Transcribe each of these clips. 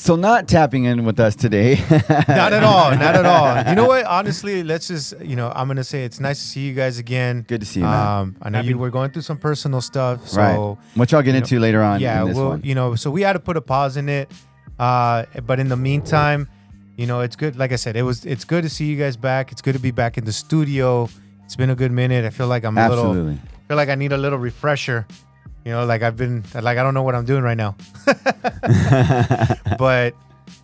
So not tapping in with us today. Not at all. Not at all. You know what? Honestly, let's just, I'm going to say it's nice to see you guys again. Good to see you, man. I know you were going through some personal stuff. So, right. Which I'll get into later on. Yeah, in this one. So we had to put a pause in it. But in the meantime, it's good. Like I said, it's good to see you guys back. It's good to be back in the studio. It's been a good minute. I feel like I feel like I need a little refresher. Like I don't know what I'm doing right now. But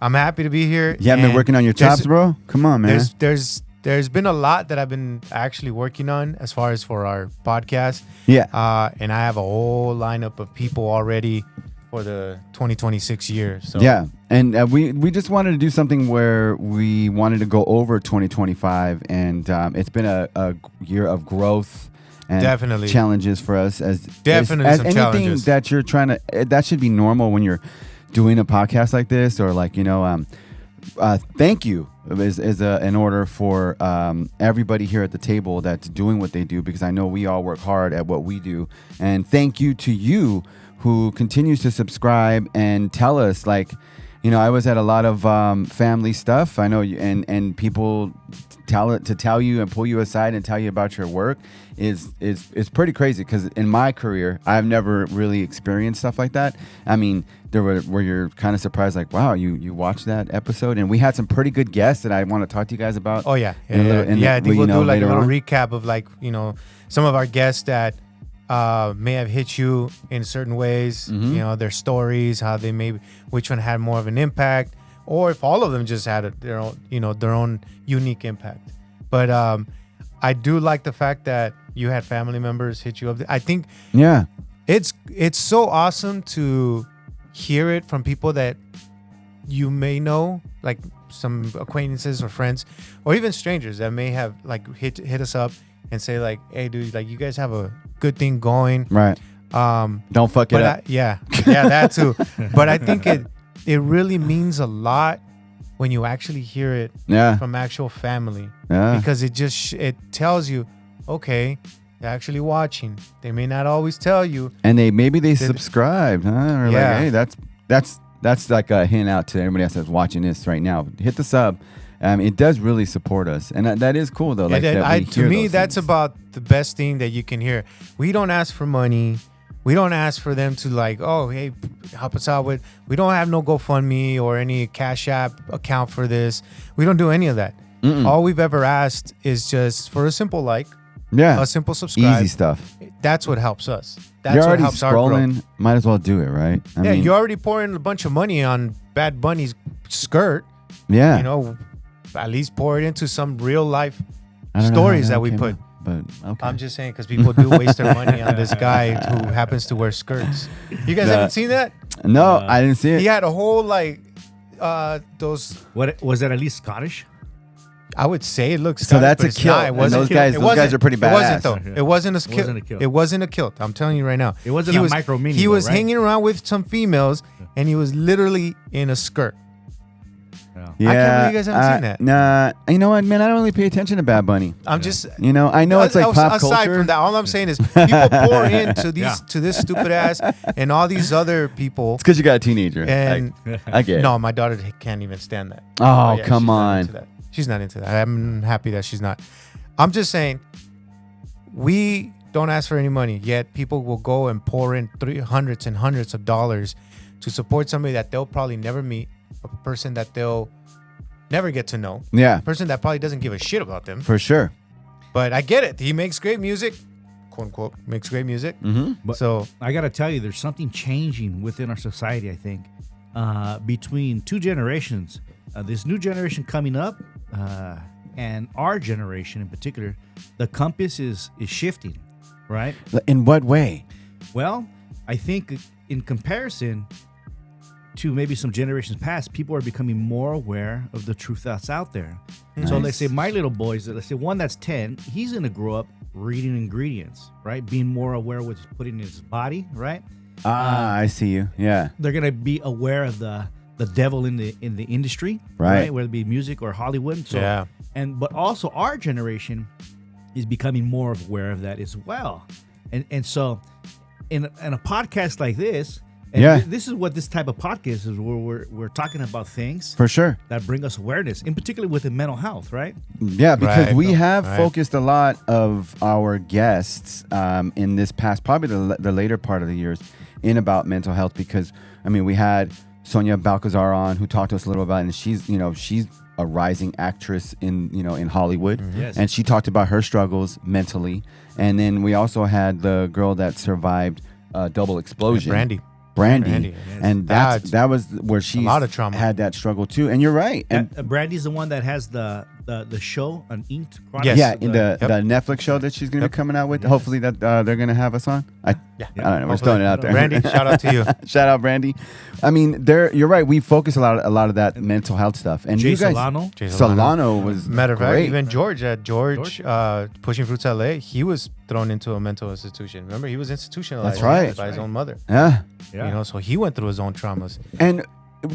I'm happy to be here. You haven't been working on your chops, bro? Come on, man. There's been a lot that I've been actually working on as far as for our podcast. Yeah. And I have a whole lineup of people already for the 2026 year. So yeah. And we just wanted to do something where we wanted to go over 2025. And it's been a year of growth. And definitely challenges for us as some anything challenges that you're trying to, that should be normal when you're doing a podcast like this, or like, thank you is in order for everybody here at the table that's doing what they do, because I know we all work hard at what we do. And thank you to you who continues to subscribe and tell us, like, I was at a lot of family stuff. I know you, and people tell you and pull you aside and tell you about your work is pretty crazy, because in my career I've never really experienced stuff like that. I mean, there where you're kind of surprised, like, wow, you watched that episode, and we had some pretty good guests that I want to talk to you guys about. Oh yeah, I think we'll do like a little recap of, like, some of our guests that may have hit you in certain ways. Mm-hmm. Their stories, how they which one had more of an impact, or if all of them just had their own unique impact. But I do like the fact that you had family members hit you up. I think it's so awesome to hear it from people that you may know, like some acquaintances or friends, or even strangers that may have like hit us up and say, like, hey dude, like, you guys have a good thing going, right? Don't fuck it up. Yeah, that too. But I think it really means a lot when you actually hear it from actual family, because it tells you, okay, they're actually watching. They may not always tell you, and maybe subscribe, huh? Or like, hey, that's like a hint out to everybody else that's watching this right now. Hit the sub. It does really support us, and that is cool though. Like, to me, that's about the best thing that you can hear. We don't ask for money. We don't ask for them to, like, oh, hey, help us out with. We don't have no GoFundMe or any Cash App account for this. We don't do any of that. Mm-mm. All we've ever asked is just for a simple like, a simple subscribe. Easy stuff. That's what helps us. That's You're what already helps our growth. scrolling. Might as well do it, right? I mean, you're already pouring a bunch of money on Bad Bunny's skirt. Yeah. At least pour it into some real life stories that we put. But okay. I'm just saying, because people do waste their money on this guy who happens to wear skirts. You guys haven't seen that? No, I didn't see it. He had a whole, like, those. What was that? At least Scottish? I would say it looks. So Scottish, that's a kilt. It wasn't. Those guys are pretty badass. It wasn't though. It wasn't a kilt. It wasn't a kilt. I'm telling you right now. It wasn't a micro mini. He was hanging around with some females, and he was literally in a skirt. Yeah, I can't believe you guys haven't seen that. Nah, you know what, man? I don't really pay attention to Bad Bunny. I'm just, I know it's like pop culture. Aside from that, all I'm saying is people pour into to this stupid ass and all these other people. It's because you got a teenager. And I get it. No, my daughter can't even stand that. Oh, yeah, come on. She's not into that. I'm happy that she's not. I'm just saying, we don't ask for any money, yet people will go and pour in hundreds and hundreds of dollars to support somebody that they'll probably never meet, a person that they'll never get to know. Yeah. A person that probably doesn't give a shit about them. For sure. But I get it. He makes great music. Quote unquote, makes great music. Mm-hmm. But so I got to tell you, there's something changing within our society, I think, between two generations. This new generation coming up and our generation in particular, the compass is shifting, right? In what way? Well, I think in comparison to maybe some generations past, people are becoming more aware of the truth that's out there. Nice. So let's say my little boys, let's say one that's 10, he's going to grow up reading ingredients, right? Being more aware of what he's putting in his body, right? I see you. Yeah. They're going to be aware of the devil in the industry, right? Whether it be music or Hollywood. So, yeah. But also our generation is becoming more aware of that as well. And so in a podcast like this, And Yeah. this is what this type of podcast is, where we're talking about things For sure. that bring us awareness, in particular within mental health, right? Yeah, because Right. we have Right. focused a lot of our guests in this past, probably the later part of the years, in about mental health. Because I mean, we had Sonia Balcazar on, who talked to us a little about it, and she's a rising actress in Hollywood, Yes. and she talked about her struggles mentally. And then we also had the girl that survived a double explosion, Brandy, Brandy, yes. and that was where she lot of trauma. had that struggle too. And you're right, and Brandy's the one that has the show on Inked. Yes. yeah, in the Yep. Netflix show that she's going to be coming out with. Hopefully that they're going to have us on. I don't know. We're Hopefully. throwing it out there. Brandy, shout out to you. Shout out, Brandy. I mean, you're right. We focus a lot of that mental health stuff. And Jay you guys, Solano. Jay Solano was Matter of fact, great. even George Pushing Fruits LA, he was thrown into a mental institution. Remember, he was institutionalized. That's right. By his own mother. Yeah. Yeah. You know, so he went through his own traumas. And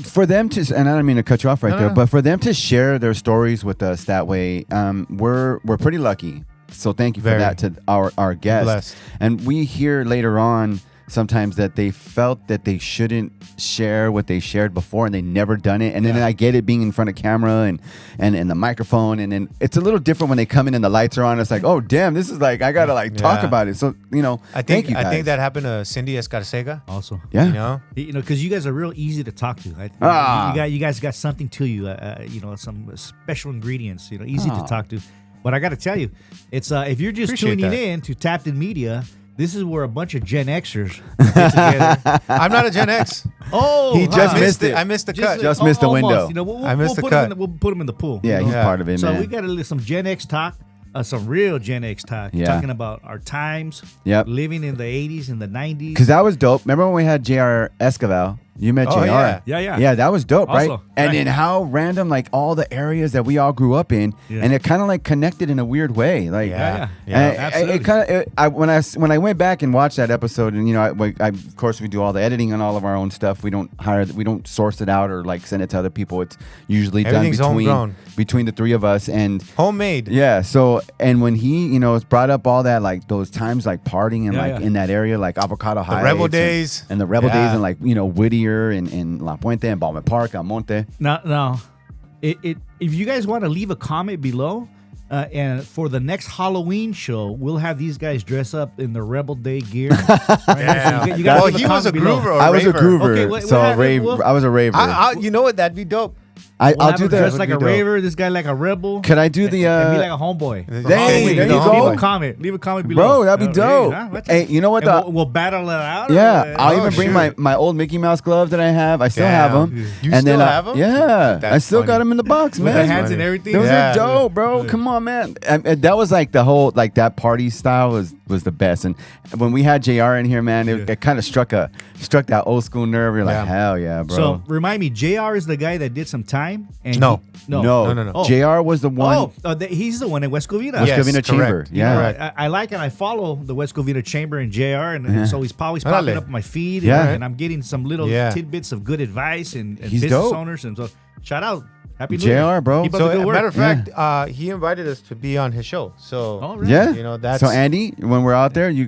for them to, and I don't mean to cut you off right there, No. but for them to share their stories with us that way, we're pretty lucky. So thank you for Very. that to our guests. Blessed. And we hear later on sometimes that they felt that they shouldn't share what they shared before, and they never done it. And then I get it being in front of camera and the microphone, and then it's a little different when they come in and the lights are on. It's like, oh damn, this is like I gotta talk Yeah. about it. So thank you guys. I think that happened to Cindy Escarcega. Also. yeah. You know, Because you guys are real easy to talk to. You guys got something to you. Some special ingredients. Easy to talk to. But I got to tell you, it's if you're just Appreciate tuning that. in to Tapped In Media, this is where a bunch of Gen Xers get together. I'm not a Gen X. Oh, He just I missed it. I missed the cut. Just missed the window. We'll, I missed the put cut. We'll put him in the pool. Yeah, he's Yeah. part of it, So man. we got to some Gen X talk, some real Gen X talk, Yeah. talking about our times, Yep. living in the 80s and the 90s. Because that was dope. Remember when we had JR Escobar? You met Oh, JR. yeah. Yeah. Yeah, that was dope, right? Also, And right. then how random, like all the areas that we all grew up in, Yeah. and it kind of like connected in a weird way. Like, Yeah. and absolutely. it kind of when I went back and watched that episode, and I of course we do all the editing on all of our own stuff. We don't source it out or like send it to other people. It's usually done Everything's homegrown. between the three of us. And Homemade. yeah, so and when he brought up all that, like those times like partying and Yeah. in that area, like Avocado Heights, Rebel days. and the Rebel Yeah. days, and like Whittier and La Puente and Ballman Park, Almonte. Now, if you guys want to leave a comment below, and for the next Halloween show, we'll have these guys dress up in the Rebel Day gear. Damn. You gotta Well, leave he was a comment below. groover. I was a raver. groover, Okay, wait, so we'll a have it- rave. we'll- I was a raver. You know what? That'd be dope. We'll I'll have do him that. dressed like a That'd be dope. raver. This guy like a rebel. Could I do the? And me like a homeboy. Hey, there you go. Leave a comment. Leave a comment below. Bro, that'd be dope. Hey, you know what? And we'll battle it out. Yeah, I'll Oh, even bring shoot. my old Mickey Mouse gloves that I have. I still Damn. have them. You and still then, have 'em? Yeah, That's I still got funny. them in the box, with man. the hands funny. and everything. Those Yeah. are dope, bro. Come on, man. And that was like the whole that party style was the best. And when we had JR in here, man, it kind of struck that old school nerve. You're like, Yeah. hell yeah, bro. So remind me, JR is the guy that did some time. And No. no. Oh. JR was the one. He's the one in West Covina. West Yes, Covina Chamber. correct. Yeah. Correct. I like and I follow the West Covina Chamber and JR, and so he's always popping Órale. up on my feed, Yeah. and I'm getting some little Yeah. tidbits of good advice and He's business dope. owners, and so shout out, happy New JR, Year. bro. Keep up So, the good as a work. matter of fact, he invited us to be on his show. So, Oh, really? Yeah. You know, that's- so Andy, when we're out there, we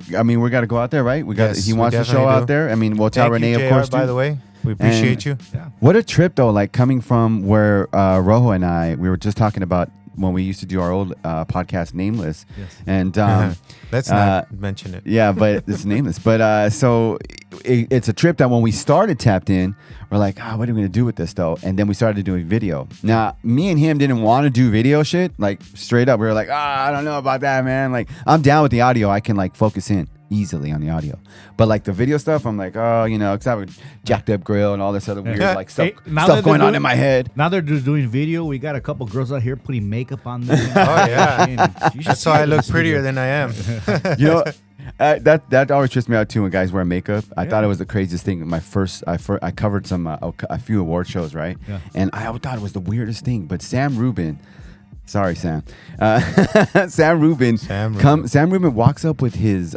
got to go out there, right? We got. Yes, he we wants to show definitely out do. there. I mean, we'll tell thank Renee, you, of JR, course. by too. the way. We appreciate you. What a trip though, like coming from where Rojo and I, we were just talking about when we used to do our old podcast Nameless. Yes. And Let's not mention it. yeah, but it's nameless. But so it's a trip that when we started Tapped In, we're like, what are we gonna do with this though? And then we started doing video. Now, me and him didn't want to do video shit, like straight up. We were like, I don't know about that, man. Like, I'm down with the audio. I can like focus in easily on the audio. But like the video stuff, I'm like, because I have a jacked up grill and all this other weird like stuff, Hey, now stuff that going they're on in my head. Now they're doing video. We got a couple girls out here putting makeup on them. Oh, yeah. You should That's see why I them in look the prettier studio. than I am. You know, that always trips me out too when guys wear makeup. I thought it was the craziest thing. I covered a few award shows, right? Yeah. And I thought it was the weirdest thing. But Sam Rubin, sorry Sam, Sam Rubin walks up with his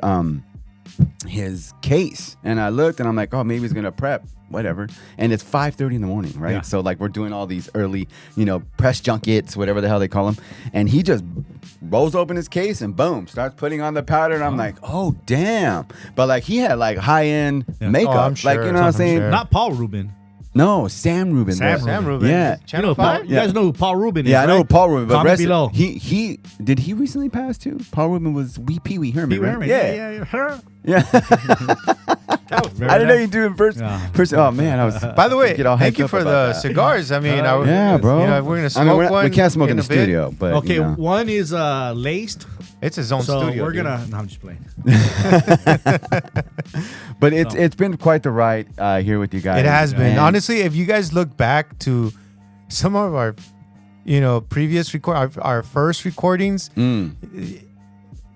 case, and I looked and I'm like, maybe he's gonna prep. whatever. And it's 5:30 in the morning, right? Yeah. So like we're doing all these early, press junkets, whatever the hell they call them. And he just rolls open his case and boom, starts putting on the powder. And I'm like, oh damn! But like he had like high end makeup, I'm sure. like you know what I'm saying? sure. Not Paul Rubin. No, Sam Rubin. Sam Rubin. Yeah. Channel Paul, 5? you guys know who Paul Rubin is, Yeah, I know right? Paul Rubin, but Comment below. he did he recently pass too? Paul Rubin was Pee Wee Herman, Pee Wee right? Herman. Yeah. Her. Yeah. That was Very I didn't know nice. you do it first. Yeah. Oh man, I was. By the way, get all thank hyped you up for about the that. cigars. I mean, Yeah, bro. We're gonna smoke I mean, one. we can't smoke in the a bit. studio, but Okay, one is laced. It's his own So studio. we're dude. gonna. No, I'm just playing. But it's been quite the ride here with you guys. It has been. And- Honestly, if you guys look back to some of our, previous our first recordings,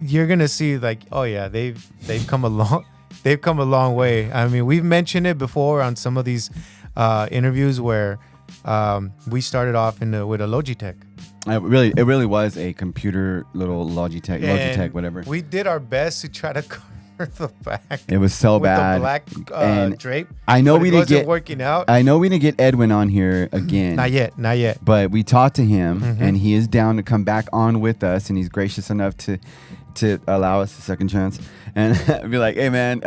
you're gonna see like, oh yeah, they've come a long, they've come a long way. I mean, we've mentioned it before on some of these interviews where we started off with a Logitech. It really was a computer little Logitech, And whatever. We did our best to try to cover the back. It was so with bad. the black And drape. I know but we it didn't wasn't get. working out. I know we didn't get Edwin on here again. Not yet. But we talked to him, Mm-hmm. and he is down to come back on with us, and he's gracious enough to allow us a second chance and be like, "Hey, man,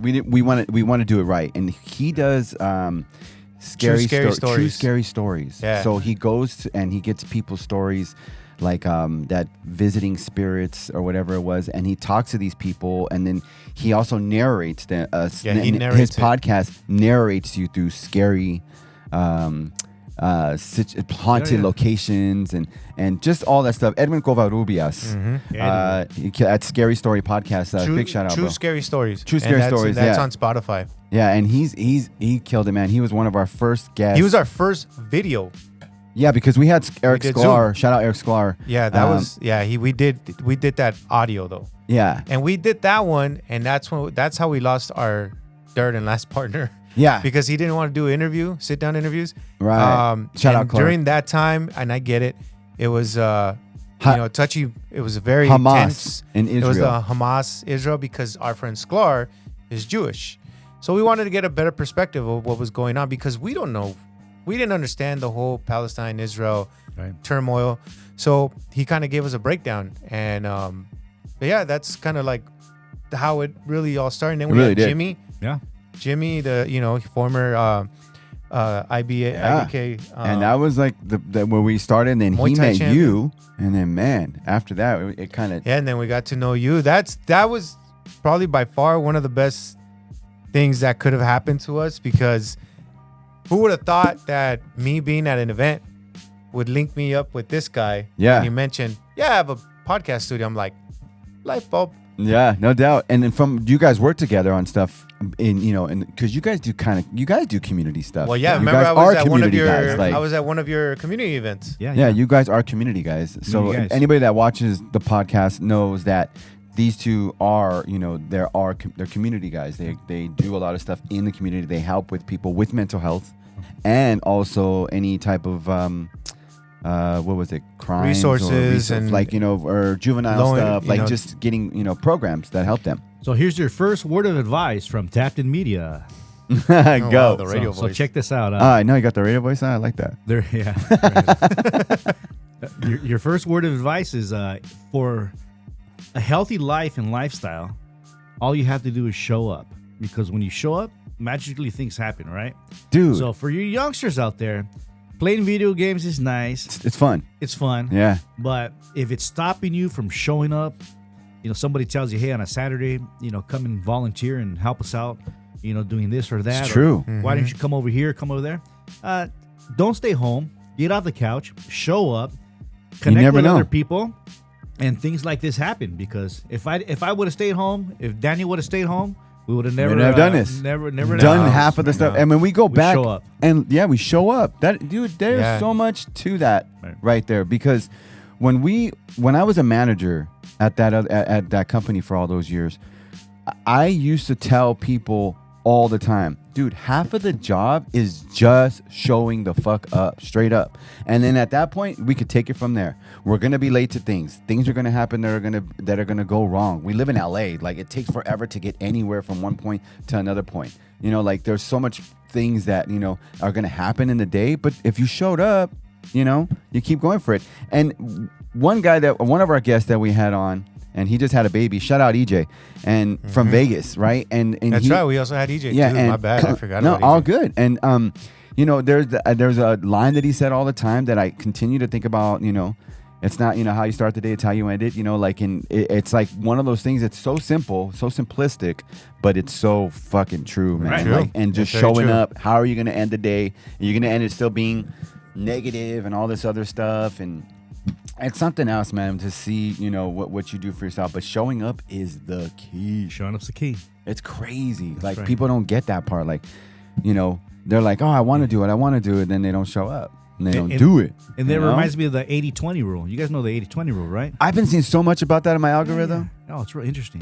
we want to do it right." And he does True scary stories. True scary stories. Yeah. So he goes and he gets people's stories, like that visiting spirits or whatever it was, and he talks to these people, and then he also narrates he his narrates it. podcast narrates you through scary haunted locations and just all that stuff. Edwin Covarrubias at Scary Story Podcast. Big shout out, True bro. Scary Stories. True Scary Stories, That's yeah. on Spotify. Yeah, and he killed it, man. He was one of our first guests. He was our first video. Yeah, because we had Eric did Sklar. Zoom. Shout out Eric Sklar. Yeah, that was we did that audio though. Yeah. And we did that one, and that's how we lost our third and last partner. Yeah. Because he didn't want to do sit down interviews. Right. Shout and out Clark. during that time, and I get it, it was touchy. It was a very Hamas tense. in It was Israel. the Hamas Israel because our friend Sklar is Jewish, so we wanted to get a better perspective of what was going on because we don't know, we didn't understand the whole Palestine Israel turmoil. So he kind of gave us a breakdown, and but yeah, that's kind of like how it really all started. And then we really had did. Jimmy. Yeah. Jimmy, the former IBK, and that was like the where we started, and then Muay he Thai met champion. you, and then man, after that it kind of yeah, and then we got to know you. That was probably by far one of the best things that could have happened to us because who would have thought that me being at an event would link me up with this guy? Yeah. And you mentioned, I have a podcast studio. I'm like, light bulb. Yeah, no doubt. And then from you guys work together on stuff because you guys do community stuff. Well, yeah, you remember guys I was are at one of community your guys, like- I was at one of your community events. Yeah, you guys are community guys. So Community guys. anybody that watches the podcast knows that these two are, they're community guys. They do a lot of stuff in the community. They help with people with mental health, and also any type of what was it? Crimes Resources or and like or juvenile low- stuff, you like know- just getting programs that help them. So here's your first word of advice from Tapped In Media. Oh, Go. wow, the radio So voice. check this out. I know you got the radio voice. I like that. There, yeah. your first word of advice is for a healthy life and lifestyle, all you have to do is show up. Because when you show up, magically things happen, right? Dude, So for you youngsters out there, playing video games is nice. it's fun. It's fun. Yeah. But if it's stopping you from showing up, somebody tells you, hey, on a Saturday, come and volunteer and help us out, doing this or that. It's or, true. Why don't you come over here, come over there? Don't stay home. Get off the couch. Show up. Connect never with know. other people. And things like this happen because if I would have stayed home, if Daniel would have stayed home, we would have never Wouldn't have done this. Never Done done half of the stuff. And when we go back, show up. and we show up. That dude, there's Yeah. so much to that Right. right there. Because when I was a manager at that company for all those years, I used to tell people all the time, dude, half of the job is just showing the fuck up, straight up. And then at that point, we could take it from there. We're gonna be late to things. Things are gonna happen that are gonna go wrong. We live in LA. Like it takes forever to get anywhere from one point to another point. Like there's so much things that, you know, are going to happen in the day. But if you showed up, you know, you keep going for it. And one of our guests that we had on, and he just had a baby. Shout out EJ, and from Vegas, right? And That's right. We also had EJ. Yeah, too. and, My bad. I forgot. No, about all EJ. good. And you know, there's a line that he said all the time that I continue to think about. You know, it's not, you know, how you start the day, it's how you end it. You know, like it's like one of those things that's so simple, so simplistic, but it's so fucking true, man. Right. True. Like, and just It's very showing true. up. How are you gonna end the day? Are you gonna end it still being negative and all this other stuff? And it's something else, man, to see, you know, what you do for yourself. But showing up is the key. Showing up's the key. It's crazy. Like, right. people don't get that part. Like, you know, they're like, oh, I want to do it. Then they don't show up. And they don't do it. And you that know? reminds me of the 80-20 rule. You guys know the 80-20 rule, right? I've been seeing so much about that in my algorithm. Oh, it's real interesting.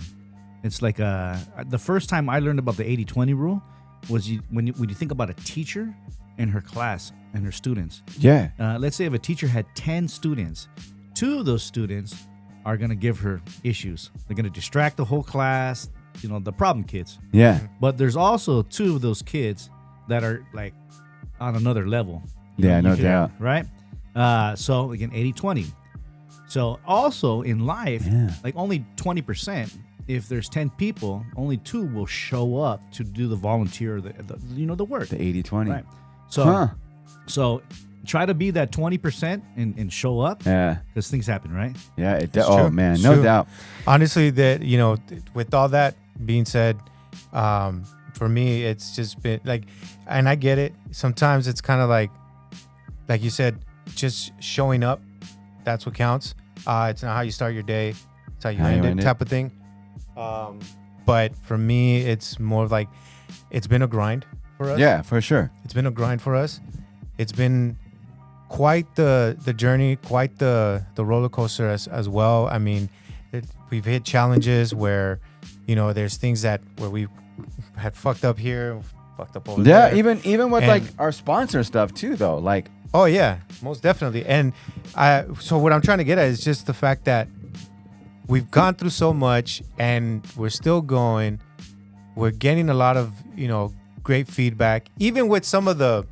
It's like the first time I learned about the 80-20 rule was when you think about a teacher and her class and her students. Yeah. Let's say if a teacher had 10 students, 2 of those students are going to give her issues. They're going to distract the whole class, you know, the problem kids. Yeah. But there's also 2 of those kids that are like on another level. Yeah, no You could- doubt. Right? So again, 80-20. So also in life, Yeah. like only 20%, if there's 10 people, only 2 will show up to do the volunteer, the work. The 80-20. Right. So, Huh. so try to be that 20% and show up Yeah. because things happen, right? Yeah. It's Oh, true. man. It's No true. doubt. Honestly, that, you know, with all that being said, for me, it's just been like, and I get it. Sometimes it's kind of like you said, just showing up. That's what counts. It's not how you start your day. It's how you end it, type of thing. But for me, it's more of like, it's been a grind for us. Yeah, for sure. It's been a grind for us. It's been quite the journey, quite the roller coaster as well. I mean, we've hit challenges where, you know, there's things where we had fucked up here, fucked up over Yeah. there. Even with And- like our sponsor stuff too, though. Like, Oh yeah, most definitely. And so what I'm trying to get at is just the fact that we've gone through so much and we're still going. We're getting a lot of, you know, great feedback, even with some of the,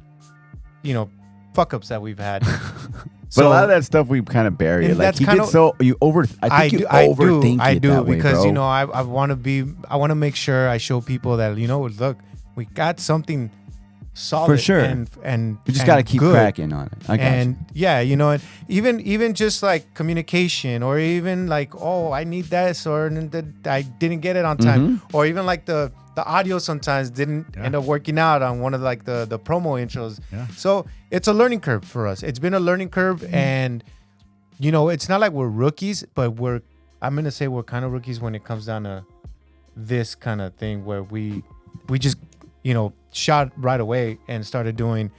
you know, fuck ups that we've had. but a lot of that stuff we kind of bury. and Like, that's you kind get of- so you over. I think you overthink I it do that way, because bro. you know I want to make sure I show people that, you know, look, we got something solid For sure. and You just and got to keep good. cracking on it. I got And yeah, you know, and even just like communication, or even like, oh, I need this, or I didn't get it on time, or even like the audio sometimes didn't end up working out on one of like the promo intros. Yeah. So it's a learning curve for us. It's been a learning curve, and you know, it's not like we're rookies, but I'm gonna say we're kind of rookies when it comes down to this kind of thing where we just, you know, shot right away and started doing,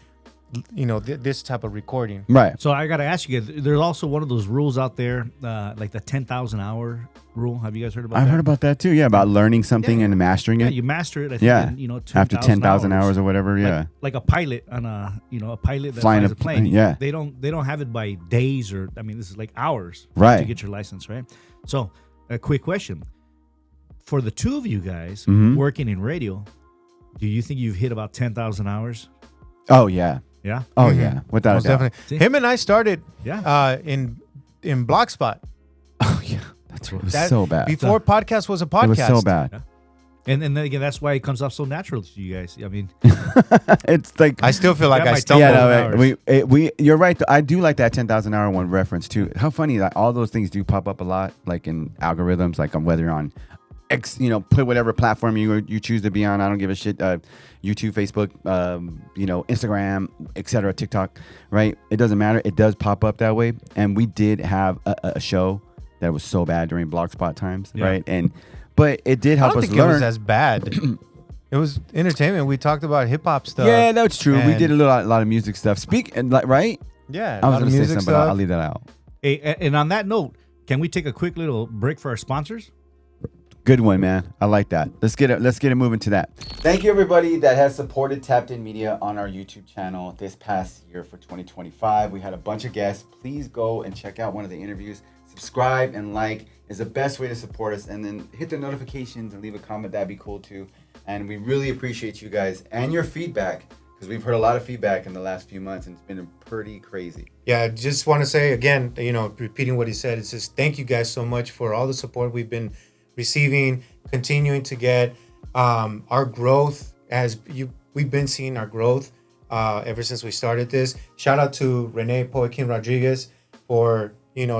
you know, this type of recording. Right. So I got to ask you, there's also one of those rules out there, like the 10,000 hour rule. Have you guys heard about that? I've heard about that too. Yeah, about learning something and mastering Yeah, it. you master it. I think, Yeah. in, you know, After 10,000 hours or whatever. Yeah. Like a pilot on a pilot that Flying flies a a plane. yeah. They don't have it by days, or I mean, this is like hours Right. to get your license, right? So, a quick question for the 2 of you guys Mhm. working in radio. Do you think you've hit about 10,000 hours? Oh yeah. Yeah. Oh yeah. Without a Most doubt. definitely. See? Him and I started Yeah. in Blogspot. Oh yeah. That's it was That- so bad. Before podcast was a podcast. It was so bad. And then again, that's why it comes off so natural to you guys. I mean, It's like I still feel like That I might stumbled. take yeah, hours. no, we you're right. I do like that 10,000 hour one reference too. How funny that all those things do pop up a lot, like in algorithms, like on whether you're on X, you know, put whatever platform you choose to be on. I don't give a shit. YouTube, Facebook, you know, Instagram, etc., TikTok, right? It doesn't matter. It does pop up that way. And we did have a show that was so bad during Blogspot times, Yeah. right? But it did I help don't us think it was learn. as bad. It was entertainment. We talked about hip hop stuff. Yeah, that's true. We and- did a lot of music stuff. Right? Yeah, I a was lot of going to say music something, but I'll stuff. leave that out. hey, and on that note, can we take a quick little break for our sponsors? Good one, man. I like that. Let's get it moving to that. Thank you, everybody that has supported Tapped In Media on our YouTube channel this past year for 2025. We had a bunch of guests. Please go and check out one of the interviews. Subscribe and like is the best way to support us. And then hit the notifications and leave a comment. That'd be cool too. And we really appreciate you guys and your feedback, because we've heard a lot of feedback in the last few months, and it's been pretty crazy. Yeah, I just want to say again, repeating what he said, it's just thank you guys so much for all the support we've been receiving, continuing to get. Our growth, we've been seeing our growth ever since we started this. Shout out to Renee Poaquin Rodriguez for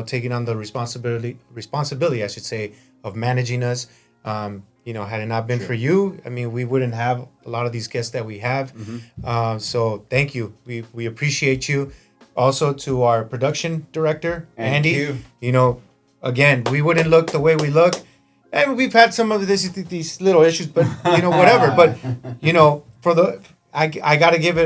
taking on the responsibility, I should say, of managing us. Had it not been for you, I mean, we wouldn't have a lot of these guests that we have. So thank you. We appreciate you. Also to our production director, Andy. Again, we wouldn't look the way we look. And we've had some of these little issues, but whatever. But I gotta give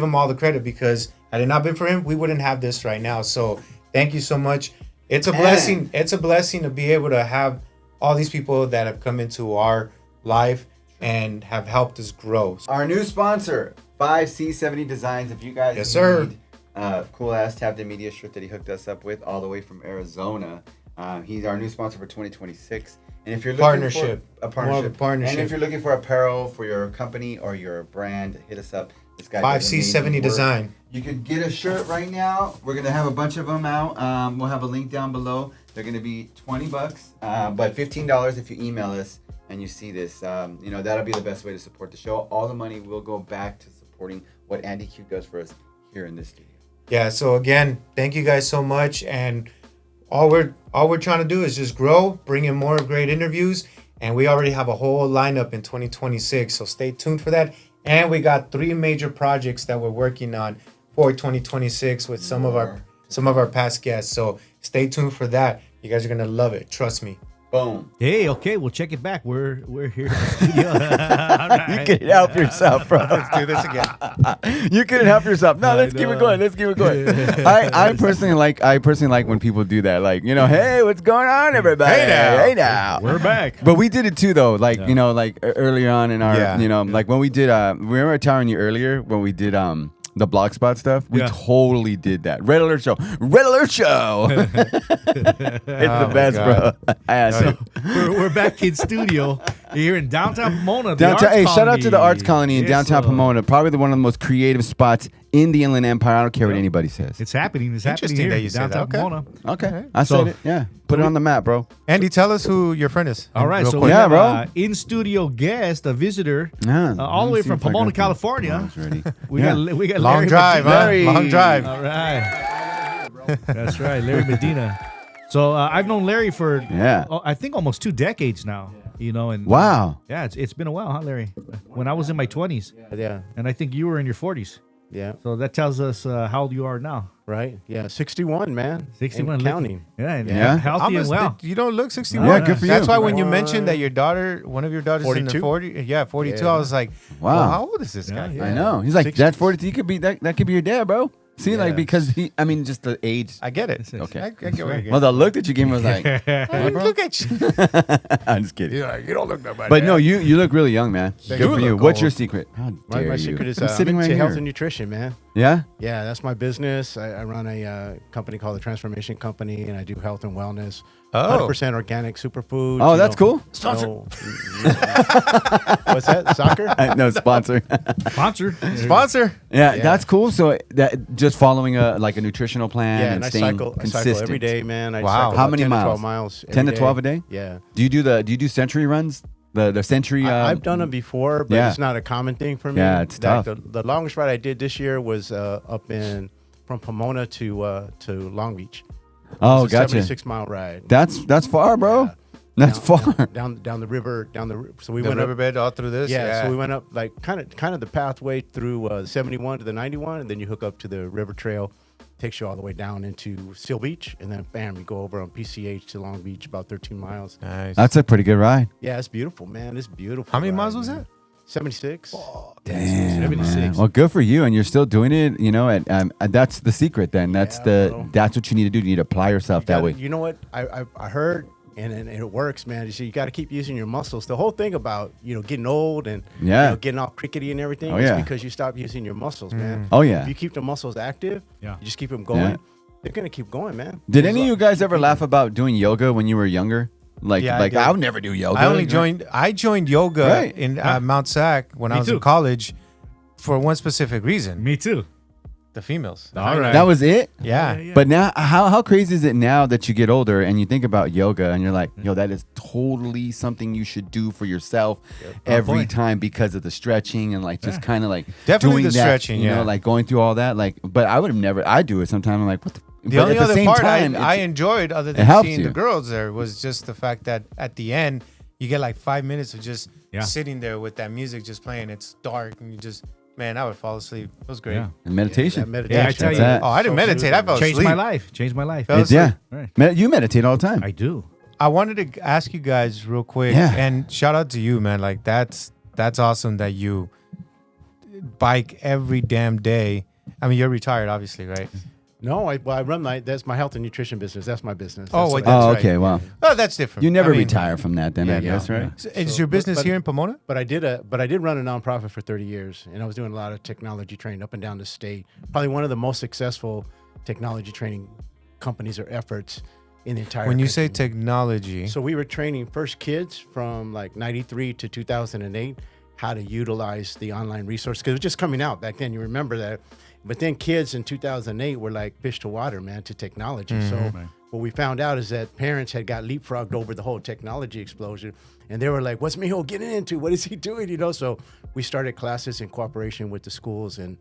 him all the credit, because had it not been for him, we wouldn't have this right now. So thank you so much. It's a blessing. It's a blessing to be able to have all these people that have come into our life and have helped us grow. Our new sponsor, 5C70 Designs. If you guys need cool ass Tapped In Media shirt that he hooked us up with all the way from Arizona, he's our new sponsor for 2026. And if you're looking for a partnership, and if you're looking for apparel for your company or your brand, hit us up. This guy 5C70 Design. You could get a shirt right now. We're gonna have a bunch of them out. We'll have a link down below. They're gonna be $20, but $15 if you email us and you see this. That'll be the best way to support the show. All the money will go back to supporting what Andy Q does for us here in this studio. Yeah. So again, thank you guys so much, and all we're trying to do is just grow, bring in more great interviews, and we already have a whole lineup in 2026. So stay tuned for that. And we got 3 major projects that we're working on for 2026 with some of our past guests. So stay tuned for that. You guys are gonna love it. Trust me. Boom. Hey, okay, we'll check it back. We're here in the studio. Right. You can help yourself, bro. Let's do this again. You couldn't help yourself. No, let's keep it going. Let's keep it going. I personally like when people do that. Like, hey, what's going on, everybody? Hey now. We're back. But we did it too, though. Like, earlier on in our, like when we did, we were telling you earlier when we did the Blogspot stuff. We totally did that. Red Alert Show. Red Alert Show. It's the best, bro. We're back in studio here in downtown Pomona. Shout out to the Arts Colony in downtown Pomona. Probably one of the most creative spots in the Inland Empire. I don't care what anybody says. It's happening. It's happening Interesting here that in you say downtown that. Pomona. Okay. I said it. Yeah. Put it on the map, bro. Andy, tell us who your friend is. All right. Real So quick. we have bro. in studio guest, a visitor, Yeah. all the way from Pomona, California. We got Long Larry drive, huh? Larry. Long drive. All right. That's right, Larry Medina. So I've known Larry for I think almost 2 decades now. And Wow. yeah, it's been a while, huh, Larry? When I was in my 20s, and I think you were in your 40s. Yeah. So that tells us how old you are now. Right. Yeah. 61, man. 61, And counting. Yeah, healthy and well. You don't look 61. Yeah, good for you. That's why when you mentioned that one of your daughters is in her 42? 42, Yeah. I was like, Wow. well, how old is this guy? Yeah. I know. He's like, 60. that's 42. He could be that could be your dad, bro. See, like, because just the age. I get it. Okay. I get what you're Well, the look that you gave me was like, getting. Look at you. I'm just kidding. You don't look that bad. But no, you look really young, man. Good for you. look What's old. your secret? How dare My you? secret is I'm sitting right health here. and nutrition, man. Yeah? Yeah, that's my business. I run a company called the Transformation Company, and I do health and wellness. Oh. 100% organic superfoods. Oh, that's cool. What's that? Soccer? No, sponsor. Sponsor. Sponsor. Yeah, Yeah. that's cool. So that just following a nutritional plan Yeah, and and I staying cycle consistent. every day, man. I Wow. cycle How about many 10 to miles? 12 miles. 10 to every 12 a day? Yeah. Do you do century runs? The century. I've done them before, but yeah. it's not a common thing for me. Yeah, it's Like, tough. The longest ride I did this year was from Pomona to Long Beach. Oh, It's a gotcha. 76-mile ride. That's far, bro. Yeah. That's far. Down the river, so we The went up. riverbed all through this. Yeah, so we went up like kind of the pathway through 71 to the 91, and then you hook up to the river trail. Takes you all the way down into Seal Beach, and then bam, you go over on PCH to Long Beach, about 13 miles. Nice. That's a pretty good ride. Yeah, it's beautiful, man. It's beautiful. How many ride, miles was man. that? 76. Damn, 76. man. Well, good for you, and you're still doing it. And that's the secret. Then that's bro. that's what you need to do. You need to apply yourself that way. You know what? I heard, and it works, man. You got to keep using your muscles. The whole thing about getting old and getting all crickety and everything is because you stop using your muscles, man. Oh yeah. If you keep the muscles active, Yeah. you just keep them going. Yeah. They're gonna keep going, man. Did any of you guys ever laugh about doing yoga when you were younger? Like Yeah, I like did. I would never do yoga. I joined yoga Right. in Mount Sac when I was in too. college for one specific reason. Me too. The females. All right. That was it. Yeah. But now, how crazy is it now that you get older and you think about yoga and you're like, yo, that is totally something you should do for yourself every point. time because of the stretching and like just kind of like Definitely doing the that, stretching, you know, yeah. like going through all that. Like, but I would have never. I do it sometimes. I'm like, what the. The but only at the other same part time, I it's- enjoyed, other than helps seeing you. the girls there, was just the fact that at the end you get like 5 minutes of just Yeah. sitting there with that music just playing. It's dark and you just, man, I would fall asleep. It was great. Yeah. and meditation. That meditation. I tell That's you. it. Oh, I didn't So meditate. I soothing. fell Changed asleep. my life. Changed my life. Fell Yeah, Right. You meditate all the time. I do. I wanted to ask you guys real quick, Yeah. and shout out to you, man. Like that's awesome that you bike every damn day. I mean, you're retired, obviously, right? No, I run that's my health and nutrition business. That's my business. Oh, That's wait, what I that's Oh, right. okay. Wow. Oh, that's different. You never I mean, retire from that, then I guess, right? So, is So, your business but- here in Pomona? But I did run a nonprofit for 30 years, and I was doing a lot of technology training up and down the state. Probably one of the most successful technology training companies or efforts in the entire. When you say country. technology, So we were training first kids from like 93 to 2008 how to utilize the online resource because it was just coming out back then. You remember that. But then kids in 2008 were like fish to water, man, to technology. So what we found out is that parents had got leapfrogged over the whole technology explosion. And they were like, what's Mijo getting into? What is he doing? You know, so we started classes in cooperation with the schools and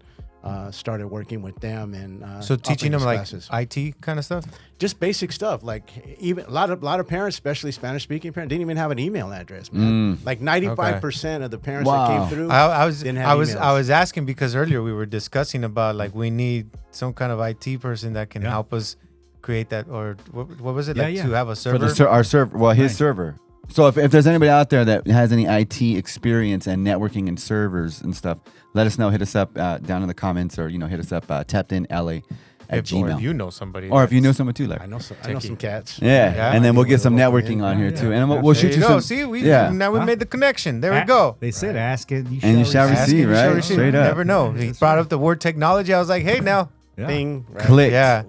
started working with them and so teaching them offering like these classes. IT kind of stuff. Just basic stuff. Like even a lot of parents, especially Spanish speaking parents, didn't even have an email address, man. Like 95% of the parents that Wow. came through I was didn't have emails. I was asking because earlier we were discussing about like we need some kind of IT person that can help us create that, or what was it, Yeah, like yeah. to have a For server. the our server, well, his Right. server. So if there's anybody out there that has any IT experience and networking and servers and stuff, let us know. Hit us up down in the comments, or hit us up tappedinla at Or Gmail. if you know somebody, Or if you know someone too, Larry. I know some cats. Yeah. Yeah. And then we'll get some Local networking in. on here Yeah, too, yeah. and we'll there shoot you you go. some. See, yeah. we made the connection. There we go. They said, "Ask it, And you shall Ask receive, it, you shall right? receive. Straight You up. never know. He brought up the word technology. I was like, hey, now, Yeah. Thing. Right? Click. yeah.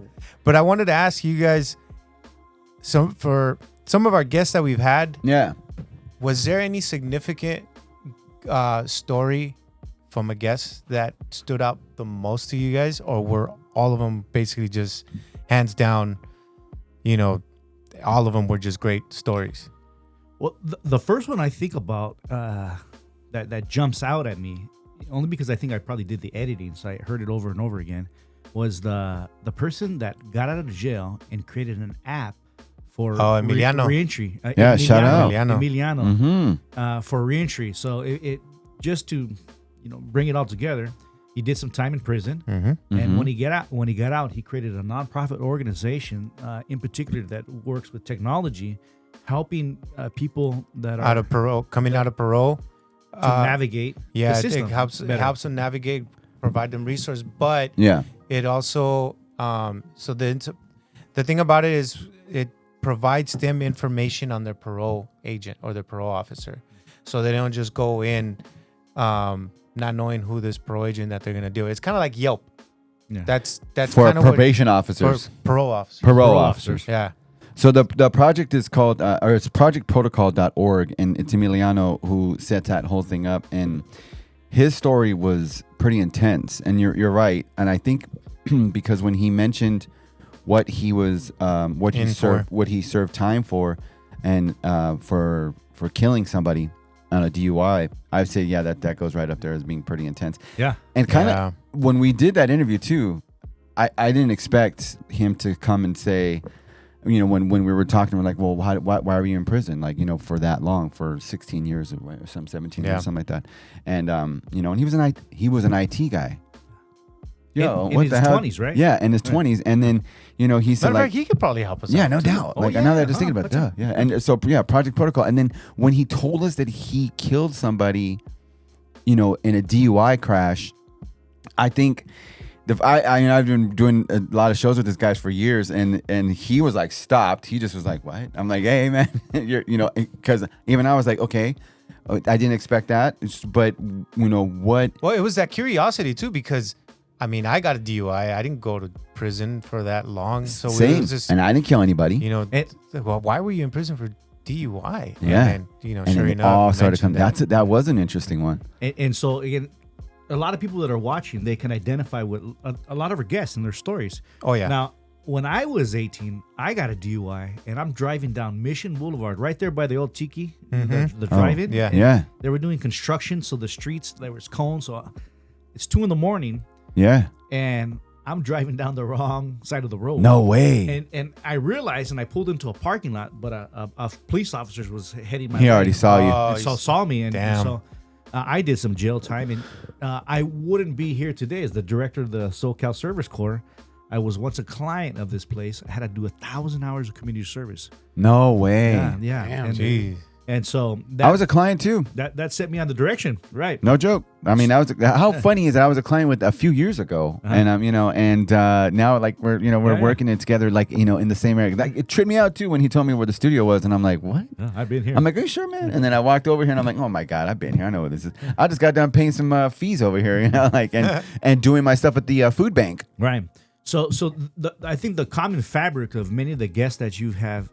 But I wanted to ask you guys, for some of our guests that we've had, Yeah. was there any significant story from a guest that stood out the most to you guys, or were all of them basically just hands down, all of them were just great stories? Well, the first one I think about that jumps out at me, only because I think I probably did the editing, so I heard it over and over again, was the person that got out of jail and created an app for Emiliano. reentry. Yeah, shout out. Emiliano for reentry. So it just to bring it all together, he did some time in prison, and when he got out, he created a nonprofit organization, in particular that works with technology, helping people that are Out of parole, coming out of parole, to navigate yeah, the it system helps better. them navigate, provide them resource, but Yeah. it also so the thing about it is it provides them information on their parole agent or their parole officer, so they don't just go in not knowing who this parole agent that they're gonna do. It's kind of like Yelp. Yeah. That's For kind of probation for officers. parole officers. Parole officers. Yeah. So the project is called, or it's projectprotocol.org, and it's Emiliano who set that whole thing up. And his story was pretty intense. And you're right. And I think because when he mentioned what he was, what he served time for, and for killing somebody on a DUI, I'd say that goes right up there as being pretty intense. Yeah. And kind of Yeah. when we did that interview too, I didn't expect him to come and say, when we were talking, we're like, well, why are you in prison? Like, for that long, for 16 years or some 17 years, something like that. And, and he was an IT guy. Yo, in what his the hell? 20s, right? Yeah, in his 20s. And then, he said, Matter of like, fact, he could probably help us. yeah, out, no too. doubt. Oh, Like, yeah, now that I just thinking about it, yeah. And so, Project Protocol. And then when he told us that he killed somebody, in a DUI crash, I think I've been doing a lot of shows with this guy for years, and he was like stopped. He just was like, "What?" I'm like, "Hey, man, because even I was like, okay, I didn't expect that, but what?" Well, it was that curiosity too, because I mean, I got a DUI. I didn't go to prison for that long, so it Same, was just and I didn't kill anybody. well, why were you in prison for DUI. Yeah. And then, And sure then it enough, all you started to come. mentioned That was an interesting one. And so again, a lot of people that are watching, they can identify with a lot of our guests and their stories. Oh, yeah. Now, when I was 18, I got a DUI, and I'm driving down Mission Boulevard, right there by the old Tiki, the drive-in. yeah. And Yeah. They were doing construction, so the streets, there was cones. So it's 2 a.m, Yeah. and I'm driving down the wrong side of the road. No way. And I realized, and I pulled into a parking lot, but a police officer was heading my He way. already saw you. Oh, And so saw me, and Damn. so I did some jail time, and I wouldn't be here today as the director of the SoCal Service Corps. I was once a client of this place. I had to do 1,000 hours of community service. No way. Yeah. Damn, Jeez. And so I was a client too. that set me on the direction, right? No joke. I mean, how funny is that? I was a client with a few years ago, and now like we're working it together, like in the same area. Like, it tripped me out too when he told me where the studio was, and I'm like, what? I've been here. I'm like, are you sure, man? And then I walked over here, and I'm like, oh my god, I've been here. I know what this is. I just got done paying some fees over here, like and doing my stuff at the food bank. Right. So I think the common fabric of many of the guests that you have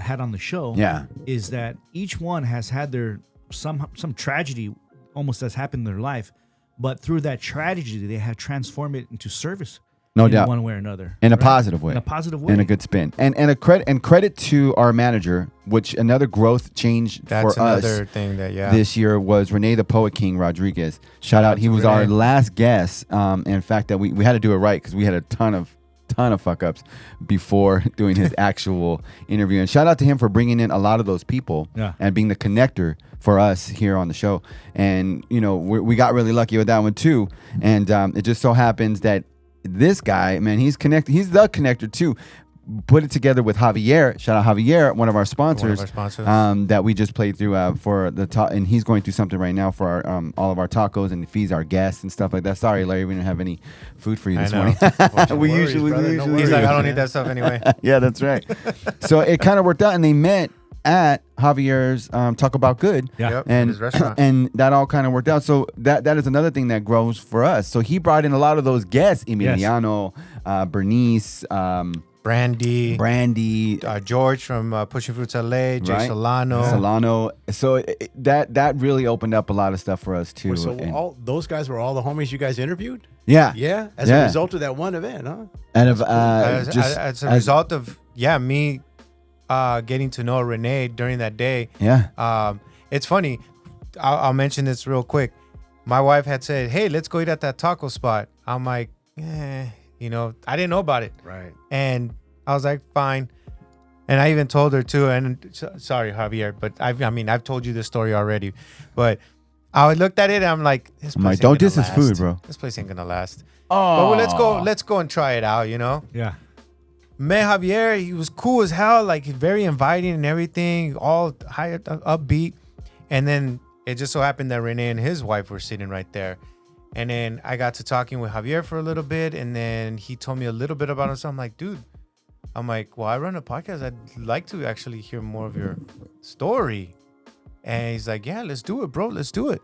had on the show, Yeah. is that each one has had their some tragedy almost has happened in their life, but through that tragedy they have transformed it into service. No in doubt. one way or another. In a right? positive way. In a positive way. And a good spin. And credit to our manager, which another growth change That's for us another thing that, this year was Renee the Poet King Rodriguez. Shout out. He was our Renee. last guest. In fact, that we had to do it right because we had a ton of fuck ups before doing his actual interview. And shout out to him for bringing in a lot of those people and being the connector for us here on the show. And, we got really lucky with that one too. And it just so happens that this guy, man, he's the connector too. Put it together with Javier. Shout out Javier, one of our sponsors, that we just played through for the and he's going through something right now for our all of our tacos and feeds our guests and stuff like that. Sorry, Larry, we didn't have any food for you this morning. we usually He's like, I don't need that stuff anyway. Yeah, that's right. So it kind of worked out, and they met at Javier's Talk About Good. Yeah. Yep, And his restaurant. and that all kind of worked out. So that is another thing that grows for us. So he brought in a lot of those guests: Emiliano, Bernice, Brandy, George from Pushing Fruits LA, Jay right? Solano. So that really opened up a lot of stuff for us too. So And- all those guys were all the homies you guys interviewed? yeah, Yeah, as a result of that one event, huh? And of as a result of me getting to know Renee during that day. Yeah. It's funny. I'll mention this real quick. My wife had said, "Hey, let's go eat at that taco spot." I'm like, I didn't know about it. Right. And I was like, fine. And I even told her too. And sorry, Javier, but I've told you this story already. But I looked at it and I'm like, this place ain't don't gonna diss his last. food, bro. This place ain't gonna last. Oh, But let's go and try it out, Yeah. Met Javier, he was cool as hell, like very inviting and everything, all high upbeat. And then it just so happened that Renee and his wife were sitting right there. And then I got to talking with Javier for a little bit, and then he told me a little bit about himself. I'm like, dude, well, I run a podcast. I'd like to actually hear more of your story. And he's like, yeah, let's do it, bro. Let's do it.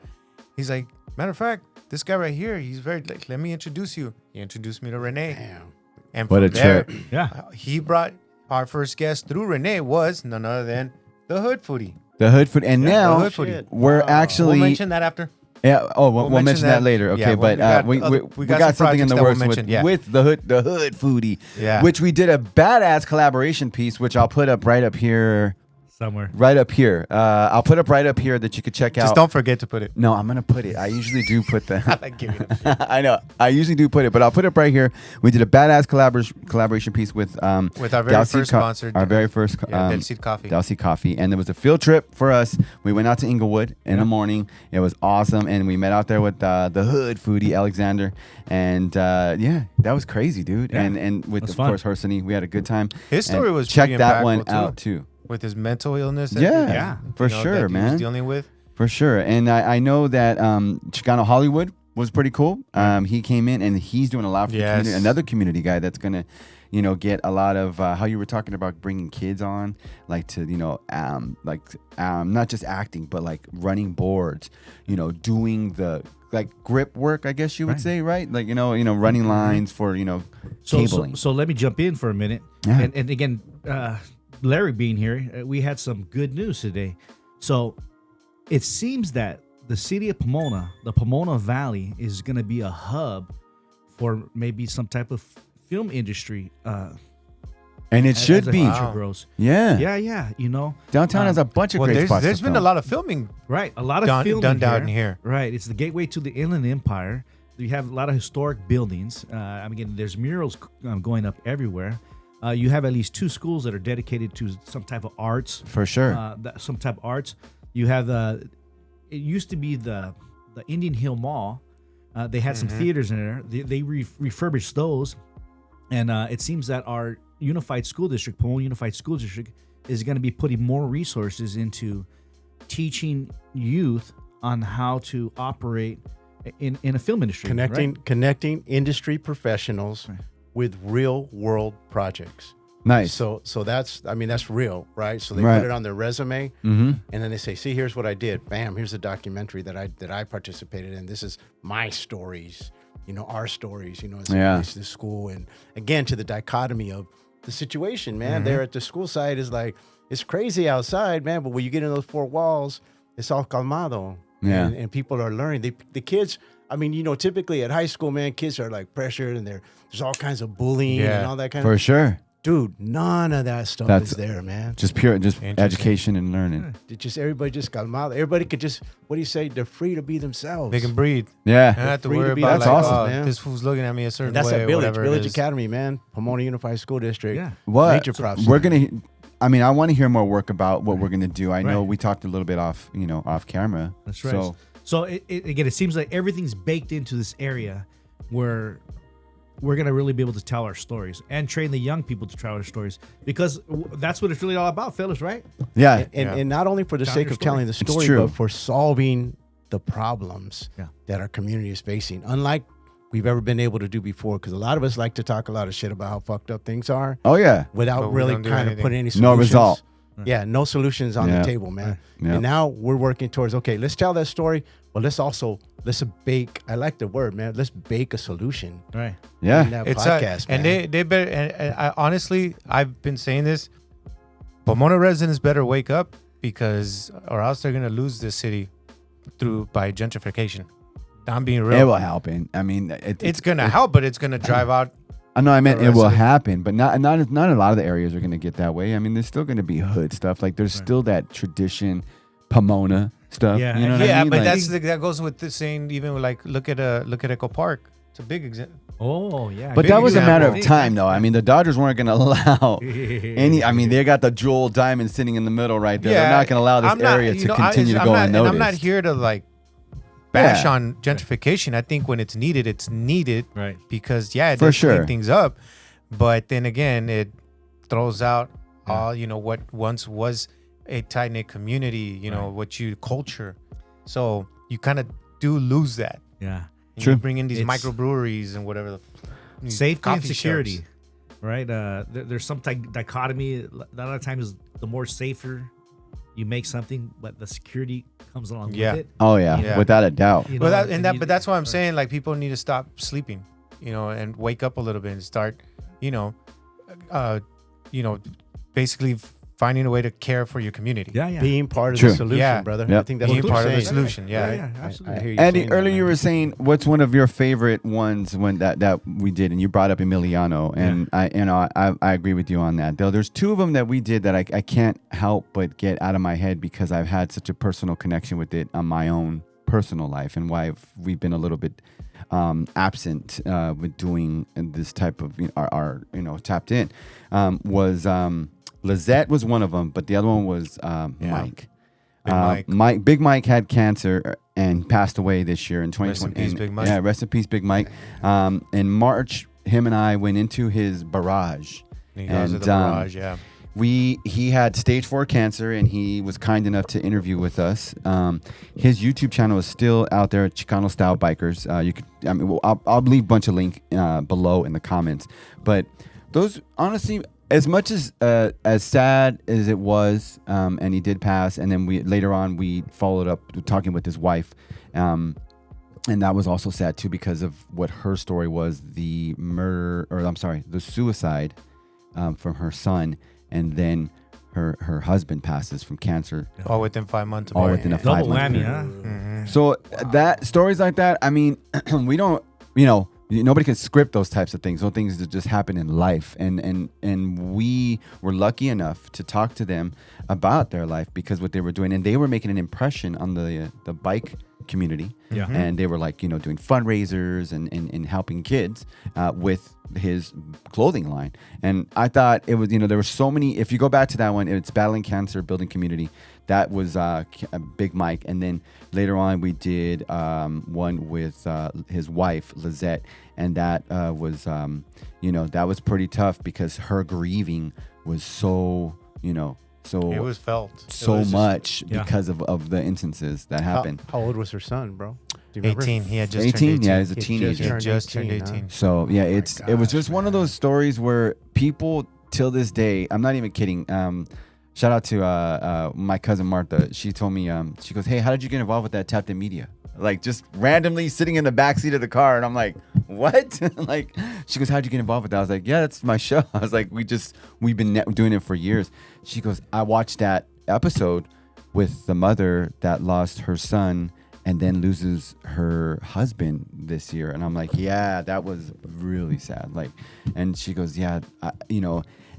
He's like, matter of fact, this guy right here, he's very like, let me introduce you. He introduced me to Renee. Damn. And What from a there, trip. Yeah. he brought our first guest through Renee was none other than the Hood Foodie. The Hood Food, and the now Hood Foodie. we're actually We'll mention that after. Yeah. Oh, we'll mention that later. Okay, Yeah, but we got something in the works with the Hood Foodie, which we did a badass collaboration piece, which I'll put up right up here. Somewhere. Right up here. I'll put up right up here that you could check out. Just don't forget to put it. No, I'm gonna put it. I usually do put the. I like giving it. I know. I usually do put it, but I'll put it right here. We did a badass collaboration piece with our very first sponsor, our very first Del Cid Coffee. Del Cid Coffee, and there was a field trip for us. We went out to Inglewood in the morning. It was awesome, and we met out there with the Hood Foodie Alexander, and that was crazy, dude. Yeah. And with of fun. course Hersony, we had a good time. His story And was check pretty that one impactful, out too. With his mental illness. Yeah, for that sure, he man. was dealing with. For sure. And I know that Chicano Hollywood was pretty cool. He came in and he's doing a lot for the community. Another community guy that's going to, get a lot of how you were talking about bringing kids on, like to, not just acting, but like running boards, doing the like grip work, I guess you would say, right? Like, running lines for, cabling. So let me jump in for a minute. Yeah. And again, Larry being here, we had some good news today. So it seems that the city of Pomona, the Pomona Valley, is going to be a hub for maybe some type of film industry. And it should as the be. future grows. Yeah. Yeah. You know, Downtown has a bunch of Well, great spots. there's to been a film. lot of filming right? A lot of done filming down here. Right. It's the gateway to the Inland Empire. You have a lot of historic buildings. Again, there's murals going up everywhere. You have at least 2 schools that are dedicated to some type of arts. For sure. Some type of arts. You have it used to be the Indian Hill Mall. They had some theaters in there. They refurbished those, and it seems that our Unified School District, Pomona Unified School District, is going to be putting more resources into teaching youth on how to operate in a film industry. Connecting industry professionals with real world projects. Nice. So that's real, right? So they Right. put it on their resume, and then they say, "See, here's what I did. Bam, here's a documentary that I participated in. This is my stories, our stories, as it relates to the school." And again, to the dichotomy of the situation, man. There at the school site is like, it's crazy outside, man, but when you get in those 4 walls, it's all calmado. Yeah. And people are learning. The kids, typically at high school, man, kids are like pressured, and there's all kinds of bullying and all that kind For of. sure. Dude, none of that stuff That's- is there, man. Just education and learning. Everybody just calmado. Everybody could just, what do you say? They're free to be themselves. They can breathe. Yeah. I don't have to Free to worry be about That's like, awesome, man. this fool's looking at me a certain And that's way at or Village, whatever it Village is. Academy, man. Pomona Unified School District. Yeah. What? Major props. We're gonna. I want to hear more work about what we're gonna do. I know Right. we talked a little bit off camera. That's right. So it seems like everything's baked into this area where we're going to really be able to tell our stories and train the young people to tell our stories, because that's what it's really all about, fellas, right? Yeah. And not only for the Tell sake your of story. telling the It's story, true. but for solving the problems Yeah. that our community is facing, unlike we've ever been able to do before. Because a lot of us like to talk a lot of shit about how fucked up things are Oh yeah. without But we really don't do kind of anything. putting any No solutions. result. Yeah, no solutions on Yeah. the table, man. Yeah. And now we're working towards, okay, let's tell that story, but let's bake. I like the word, man. Let's bake a solution Right. in Yeah. that It's podcast, and man. they better. And I honestly, I've been saying this. Pomona residents better wake up, or else they're gonna lose this city by gentrification. I'm being real. It will happen. It's gonna help, but it's gonna drive out. I know. I meant the it rest will of it. happen, but not a lot of the areas are going to get that way. There's still going to be hood stuff. Like there's still that tradition, Pomona stuff. Yeah. You know what I Yeah, mean? but Like- that goes with the saying. Even like look at Echo Park. It's a big example. Oh, yeah. But big that was a matter of example. time, though. The Dodgers weren't going to allow any. They got the jewel diamond sitting in the middle right there. They're not going to allow this area to continue to go unnoticed. And I'm not here to bash Yeah. on gentrification. I think when it's needed Right. because it For does sure. clean things up. But then again, it throws out all what once was a tight knit community. Culture. So you kind of do lose that. Yeah. And True. You bring in these It's- microbreweries and whatever. These Safety and coffee security, shops. right? There's some dichotomy. A lot of times, the more safer you make something, but the security comes along Yeah. with it. Oh yeah, Yeah. without a doubt. You But know, but that's why I'm saying people need to stop sleeping, and wake up a little bit and start, basically finding a way to care for your community. Yeah. Being part of True. the solution, Yeah. brother. Yep. I think that's Being what part you're of the saying. solution. Yeah. absolutely. I hear you Andy, saying that, earlier you man. were saying what's one of your favorite ones when that we did, and you brought up Emiliano, and I agree with you on that. Though there's 2 of them that we did that I can't help but get out of my head because I've had such a personal connection with it on my own personal life, and why we've been a little bit absent with doing this type of our tapped in was Lizette was one of them, but the other one was Mike. Big Mike had cancer and passed away this year in 2020. Rest in peace, And- Big Mike. Yeah, rest in peace, Big Mike. In March, him and I went into his barrage. He goes to And, the garage. Yeah. He had stage 4 cancer, and he was kind enough to interview with us. His YouTube channel is still out there, Chicano Style Bikers. You could, I'll leave a bunch of link below in the comments. But those, honestly, as much as sad as it was, and he did pass, and then later on we followed up talking with his wife, and that was also sad too because of what her story was, the suicide from her son. And then her husband passes from cancer. All within 5 months. All within a Double 5 month whammy, period. huh? Mm-hmm. So that stories like that, I mean, we don't, nobody can script those types of things. Those things that just happen in life, and we were lucky enough to talk to them about their life because what they were doing, and they were making an impression on the bike community. Yeah. And they were like, doing fundraisers and helping kids with his clothing line. And I thought it was, there were so many. If you go back to that one, it's Battling Cancer, Building Community. That was Big Mike. And then later on, we did one with his wife, Lizette. And that was, that was pretty tough because her grieving was so, so It was felt. so It was just much Yeah. because of the instances that happened. How old was her son, bro? Do you remember? 18. He had just 18? turned 18. Yeah, he's a He just teenager. He turned just turned 18, huh? 18. So yeah, my it was gosh, just one of those stories where people till this day, I'm not even kidding. Shout out to my cousin Martha. She told me, she goes, "Hey, how did you get involved with that Tapped In Media?" Like just randomly sitting in the backseat of the car, and I'm like, "What?" Like she goes, "How'd you get involved with that?" I was like, "Yeah, that's my show." I was like, "We've been doing it for years." She goes, "I watched that episode with the mother that lost her son and then loses her husband this year," and I'm like, "Yeah, that was really sad." Like, and she goes, "Yeah,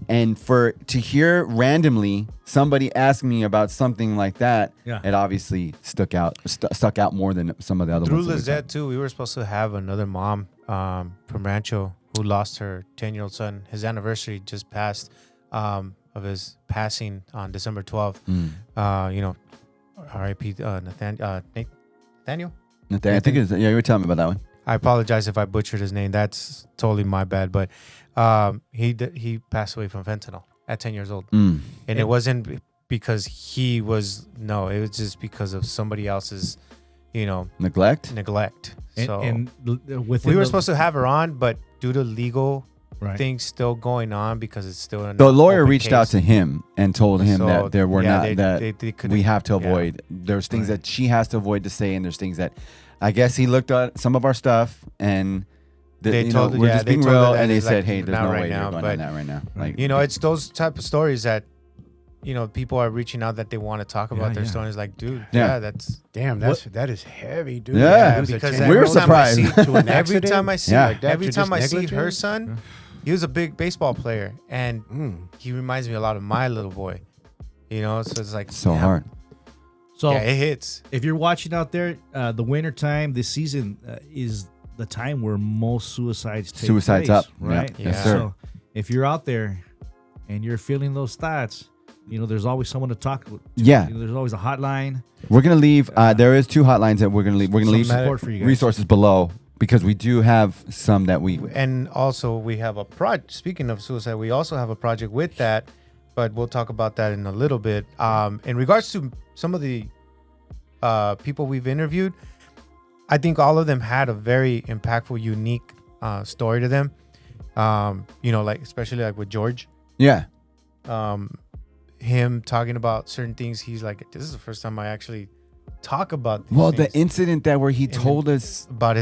and to hear randomly somebody ask me about something like that, Yeah. it obviously stuck out more than some of the other Through ones. that we Lizette, too, we were supposed to have another mom from Rancho who lost her 10-year-old son. His anniversary just passed of his passing on December 12th. R.I.P. Nathaniel? I think it's, yeah, you were telling me about that one. I apologize if I butchered his name. That's totally my bad. But he passed away from fentanyl at 10 years old. And it wasn't because it was just because of somebody else's, Neglect. So And within we were the- supposed to have her on, but due to legal right. things still going on because it's still an The lawyer open reached out case. to him and told him So, that there were yeah, not they that couldn't- we have to yeah. avoid. There's things Right. that she has to avoid to say, and there's things that I guess he looked at some of our stuff and They told- we're yeah, just they being told her real, that and they it's said, like, "Hey, there's not no right way now," you're going but, on that right now." Like it's those type of stories that people are reaching out that they want to talk about Yeah, their yeah. stories. Like, dude, Yeah. that's Damn, that is heavy, dude. Yeah, lose a because 10-year-old we were every time I surprised. see- to an every accident? time I see, Yeah. Like that, every you're time just I see her negligent? son, he was a big baseball player, and he reminds me a lot of my little boy. So it's like so damn. hard. So Yeah, it hits. if you're watching out there, the winter time this season is the time where most suicides take Suicide's place, up. Yeah. right? Yes, Yeah. sir. So if you're out there and you're feeling those thoughts, there's always someone to talk to. Yeah. There's always a hotline. We're gonna leave. There is 2 hotlines that we're gonna leave. We're gonna Some leave support for you guys. resources below because we do have some that we. And also, we have a project. Speaking of suicide, we also have a project with that, but we'll talk about that in a little bit. In regards to some of the people we've interviewed, I think all of them had a very impactful, unique story to them. Like especially like with George, Yeah. him talking about certain things. He's like, this is the first time I actually talk about these Well, things. the incident that where he And told us. about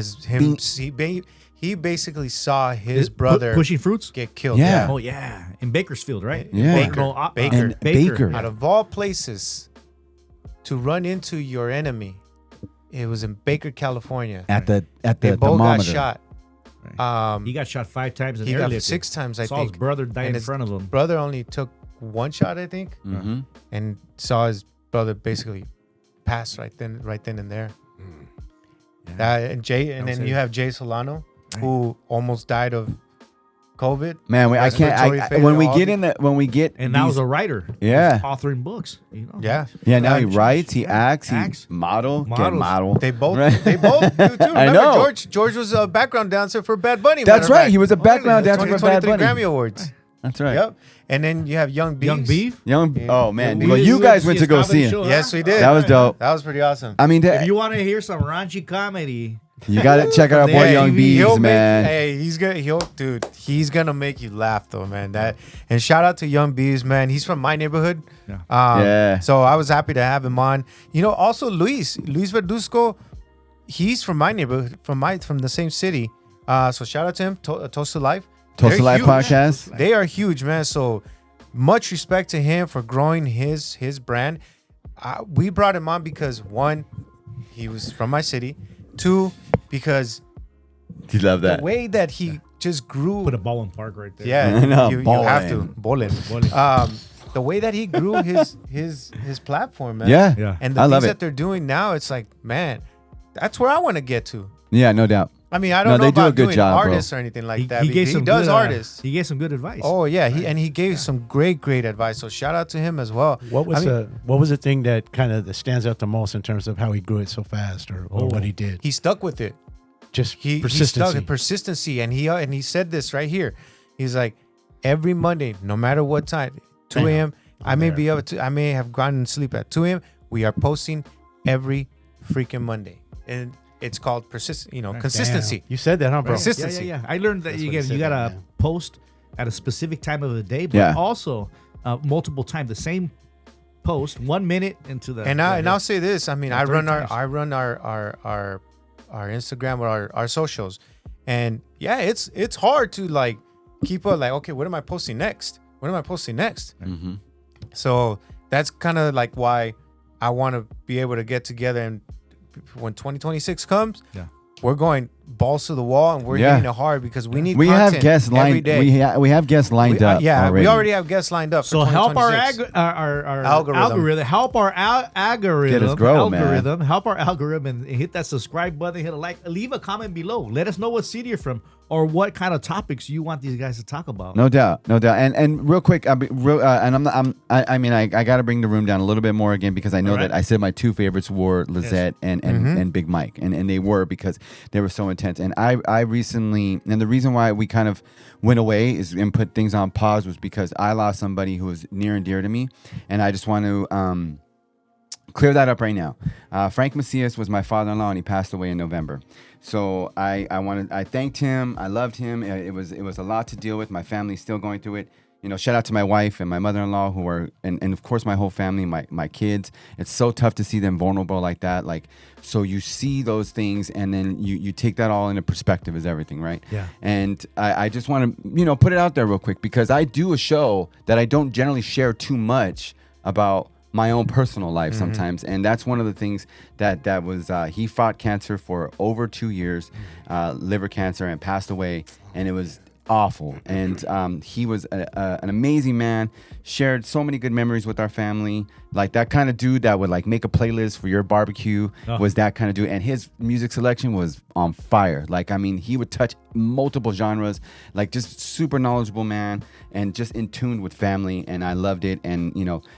he basically saw his brother pushing fruits. get killed. Yeah. Oh yeah, in Bakersfield, right? Yeah. Baker. No, Baker. And Baker. Out of all places to run into your enemy, it was in Baker, California. At the They both got thermometer. shot. He got shot 5 times in He got airlifted. 6 times, I Saw think. his brother die And in his front of him. brother only took 1 shot, I think, Mm-hmm. and saw his brother basically pass right then and there. And then was you it. have Jay Solano, who almost died of COVID. Man, I can't. Respiratory failure, When we all get these- in that, when we get And now these- he's a writer. Yeah. He's authoring books. Yeah. yeah, now he Yeah. writes, he Yeah. acts, he Acts. model, get Models. model. They both Right? do too. I Remember, know. George was a background dancer for Bad Bunny. That's matter of right. fact. He was a background dancer for Bad 2023 Bunny. Grammy Awards. That's right. Yep. And then you have Young Beef. Young Beef. Young. Oh man. Yeah. Well, you guys went to go see him. Yes, we did. That was dope. That was pretty awesome. I mean, If you want to hear some raunchy comedy, you got to check out our boy Hey, Young he'll Bees, make- man. Hey, he's gonna make you laugh though, man. And shout out to Young Bees, man. He's from my neighborhood. Yeah. Yeah. So I was happy to have him on. Also Luis Verduzco, he's from my neighborhood, from the same city. So shout out to him. Toast to Life. Toast to They're Life huge. podcast. They are huge, man. So much respect to him for growing his brand. We brought him on because 1, he was from my city. 2, because You love that. the way that he just grew. Put a ball in park right there. Yeah, No, you have to ballin'. the way that he grew his platform, man. Yeah. Yeah. And the I things love that it. they're doing now, it's like, man, that's where I want to get to. Yeah, no doubt. I mean, I don't know they do a about good doing job, bro. artists or anything like that. He gave He some does good, artists. He gave some good advice. Oh yeah, he gave some great advice. So shout out to him as well. What was I mean, what was the thing that kind of stands out the most in terms of how he grew it so fast, or what he did? he stuck with it. Just He persistency. stuck persistency, and he said this right here. He's like, every Monday, no matter what time, 2 a.m. I may have gone to sleep at 2 a.m. We are posting every freaking Monday, and it's called consistency. Damn. You said that, huh, bro? Yeah, Consistency. yeah. I learned that That's you what he said gotta back then. post at a specific time of the day, but Yeah. also multiple times the same post, 1 minute into the. And I'll say this. I mean, Yeah, I run 30 times. our Instagram or our socials, and yeah, it's hard to like keep up. Like, okay, what am I posting next? What am I posting next? Mm-hmm. So that's kind of like why I want to be able to get together, and when 2026 comes, Yeah. we're going balls to the wall, and we're Yeah. hitting it hard because we need. We have content guests every lined. day. We have guests lined up. Yeah, already. we already have guests lined up. So for help our 2026. our Algorithm. algorithm. Help our algorithm. Get us grow, man. algorithm. Help our algorithm and hit that subscribe button. Hit a like. Leave a comment below. Let us know what city you're from or what kind of topics you want these guys to talk about. No doubt. And real quick, I got to bring the room down a little bit more again because I know All right. that I said my 2 favorites were Lizette and Big Mike, and they were because they were so intense. And I recently, and the reason why we kind of went away and put things on pause was because I lost somebody who was near and dear to me, and I just want to clear that up right now. Frank Macias was my father-in-law, and he passed away in November. So I thanked him. I loved him. It was a lot to deal with. My family's still going through it. You know, shout out to my wife and my mother-in-law who are, and of course my whole family, my kids. It's so tough to see them vulnerable like that. Like, so you see those things and then you take that all into perspective is everything, right? Yeah. And I just want to, put it out there real quick because I do a show that I don't generally share too much about my own personal life sometimes, and that's one of the things that was he fought cancer for over 2 years, liver cancer, and passed away, and it was awful. And he was an amazing man, shared so many good memories with our family. Like that kind of dude that would like make a playlist for your barbecue was that kind of dude. And his music selection was on fire. Like, I mean, he would touch multiple genres, like just super knowledgeable man and just in tune with family. And I loved it. And,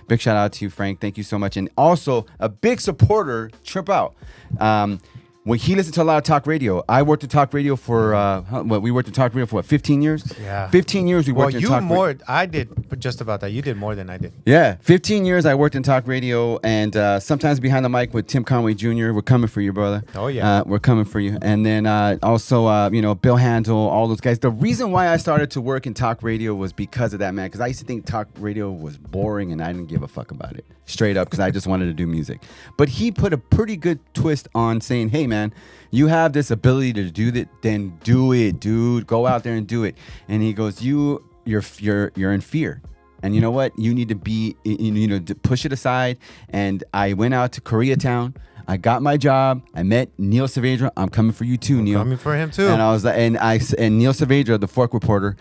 big shout out to you, Frank. Thank you so much. And also a big supporter, Trip Out. When he listened to a lot of talk radio, I worked at talk radio for we worked at talk radio for 15 years? Yeah. 15 years we worked in talk radio. I did just about that. You did more than I did. Yeah, 15 years I worked in talk radio, and sometimes behind the mic with Tim Conway Jr. We're coming for you, brother. Oh, yeah. We're coming for you. And then also, Bill Handel, all those guys. The reason why I started to work in talk radio was because of that, man, because I used to think talk radio was boring, and I didn't give a fuck about it, straight up, because I just wanted to do music. But he put a pretty good twist on saying, hey, man, you have this ability to do that, then do it, dude. Go out there and do it. And he goes, you're in fear. And you know what? You need to be, to push it aside. And I went out to Koreatown. I got my job. I met Neil Saavedra. I'm coming for you too, Neil. Coming for him too. And I was like, and Neil Saavedra, the Fork reporter,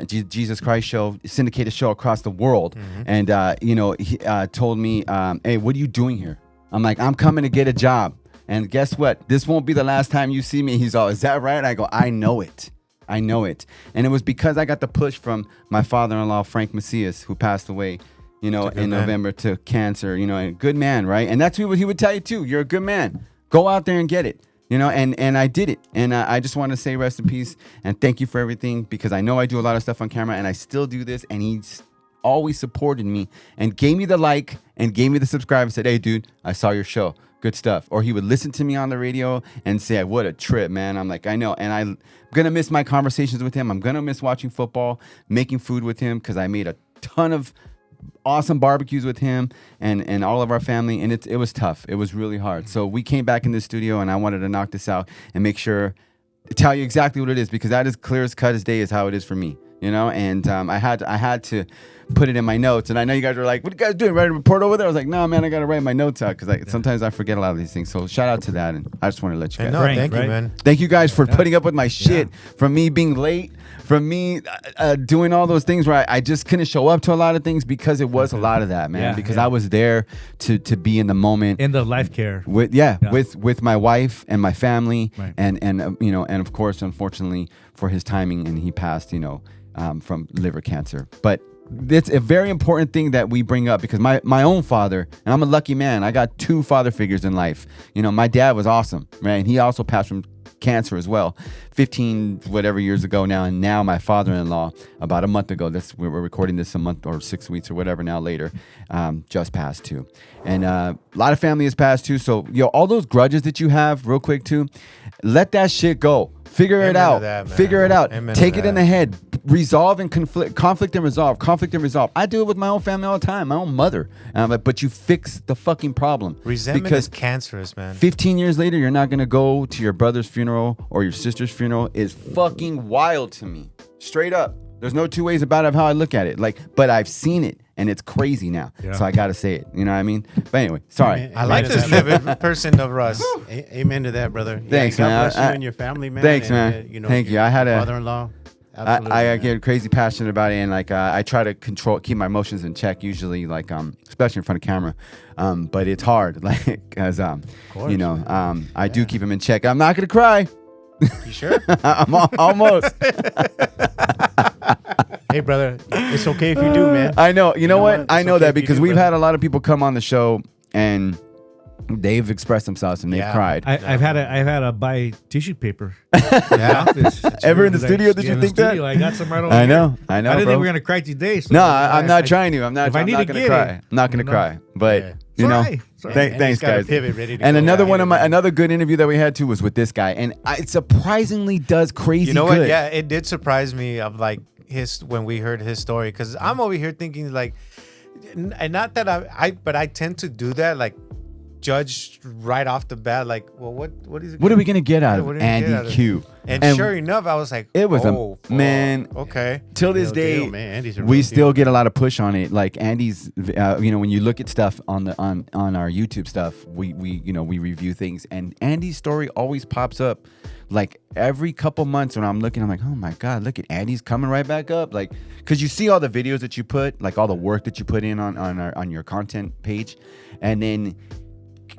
Jesus Christ show, syndicated show across the world. And he told me, hey, what are you doing here? I'm like, I'm coming to get a job. And guess what? This won't be the last time you see me. He's all, is that right? I go, I know it. And it was because I got the push from my father-in-law, Frank Macias, who passed away, in November to cancer, and good man, right? And that's what he would tell you too. You're a good man. Go out there and get it, and I did it. And I just want to say rest in peace and thank you for everything, because I know I do a lot of stuff on camera and I still do this. And he's always supported me and gave me the like and gave me the subscribe and said, hey, dude, I saw your show. Good stuff. Or he would listen to me on the radio and say, what a trip, man. I'm like, I know. And I'm going to miss my conversations with him. I'm going to miss watching football, making food with him, because I made a ton of awesome barbecues with him and all of our family. And it was tough. It was really hard. So we came back in the studio and I wanted to knock this out and make sure, tell you exactly what it is, because that is clear as cut as day is how it is for me. you know, and I had to put it in my notes. And I know you guys were like, what are you guys doing? Writing a report over there? I was like, no, man, I got to write my notes out because sometimes I forget a lot of these things. So shout out to that. And I just want to let you guys No, Frank, thank you, right? man. Thank you guys for putting up with my shit, from me being late, from me doing all those things where I just couldn't show up to a lot of things because it was a lot of that, man. Yeah, because yeah. I was there to be in the moment. In the life care. With my wife and my family, Right. and you know, and of course, unfortunately for his timing, and he passed, you know, from liver cancer. But it's a very important thing that we bring up because my own father, and I'm a lucky man. I got 2 father figures in life. You know, my dad was awesome, right? And he also passed from cancer as well, 15 whatever years ago now. And now my father-in-law, about a month ago, we're recording this a month or 6 weeks or whatever now later, just passed too. And a lot of family has passed too. So all those grudges that you have, real quick too, let that shit go. Figure it Amen to out. that, man. Figure it out. Amen to Take it that. in the head. Resolve and conflict and resolve. Conflict and resolve. I do it with my own family all the time. My own mother. But you fix the fucking problem. Resentment because is cancerous, man. 15 years later, you're not gonna go to your brother's funeral or your sister's funeral. Is fucking wild to me. Straight up. There's no two ways about it of how I look at it. But I've seen it. And it's crazy now. Yeah. So I got to say it. You know what I mean? But anyway, sorry. Amen. I like this livid person of Russ. Amen to that, brother. Thanks, God man. bless you and your family, man. Thanks, and, man. You know, Thank you. I had a father-in-law. Absolutely, I get crazy passionate about it, and I try to keep my emotions in check. Usually, especially in front of camera, but it's hard, because you know, I do keep them in check. I'm not gonna cry. You sure? I'm almost. Hey, brother, it's okay if you do, man. I know. You know what? I It's know okay that if you because do, we've brother. had a lot of people come on the show and they've expressed themselves and they've cried. I've had to buy tissue paper. Yeah. Ever in the studio? Did you in the think that? studio, I got some right over I here. know. I I didn't bro. think we were gonna cry today. So No, I'm not trying to. I'm not. if I I'm need not to gonna get cry. it, I'm not gonna you know. cry. But Yeah. you know, It's all right. thanks, got a guys. pivot ready to And go. another Yeah, one of man. another good interview that we had too was with this guy, and it surprisingly does crazy. You know good. what? Yeah, it did surprise me of when we heard his story, because I'm over here thinking and not that but I tend to do that, judge right off the bat, well, what is it? What are we gonna get out What of are we gonna get out Andy of Q? And sure enough, I was like, it was man. Okay. Till this Real day, deal, man. Andy's a we real still deal. get a lot of push on it. Like Andy's, you know, when you look at stuff on our YouTube stuff, we review things, and Andy's story always pops up. Every couple months when I'm looking, I'm like, oh my God, look at Andy's coming right back up. Because you see all the videos that you put, all the work that you put in on your content page, and then,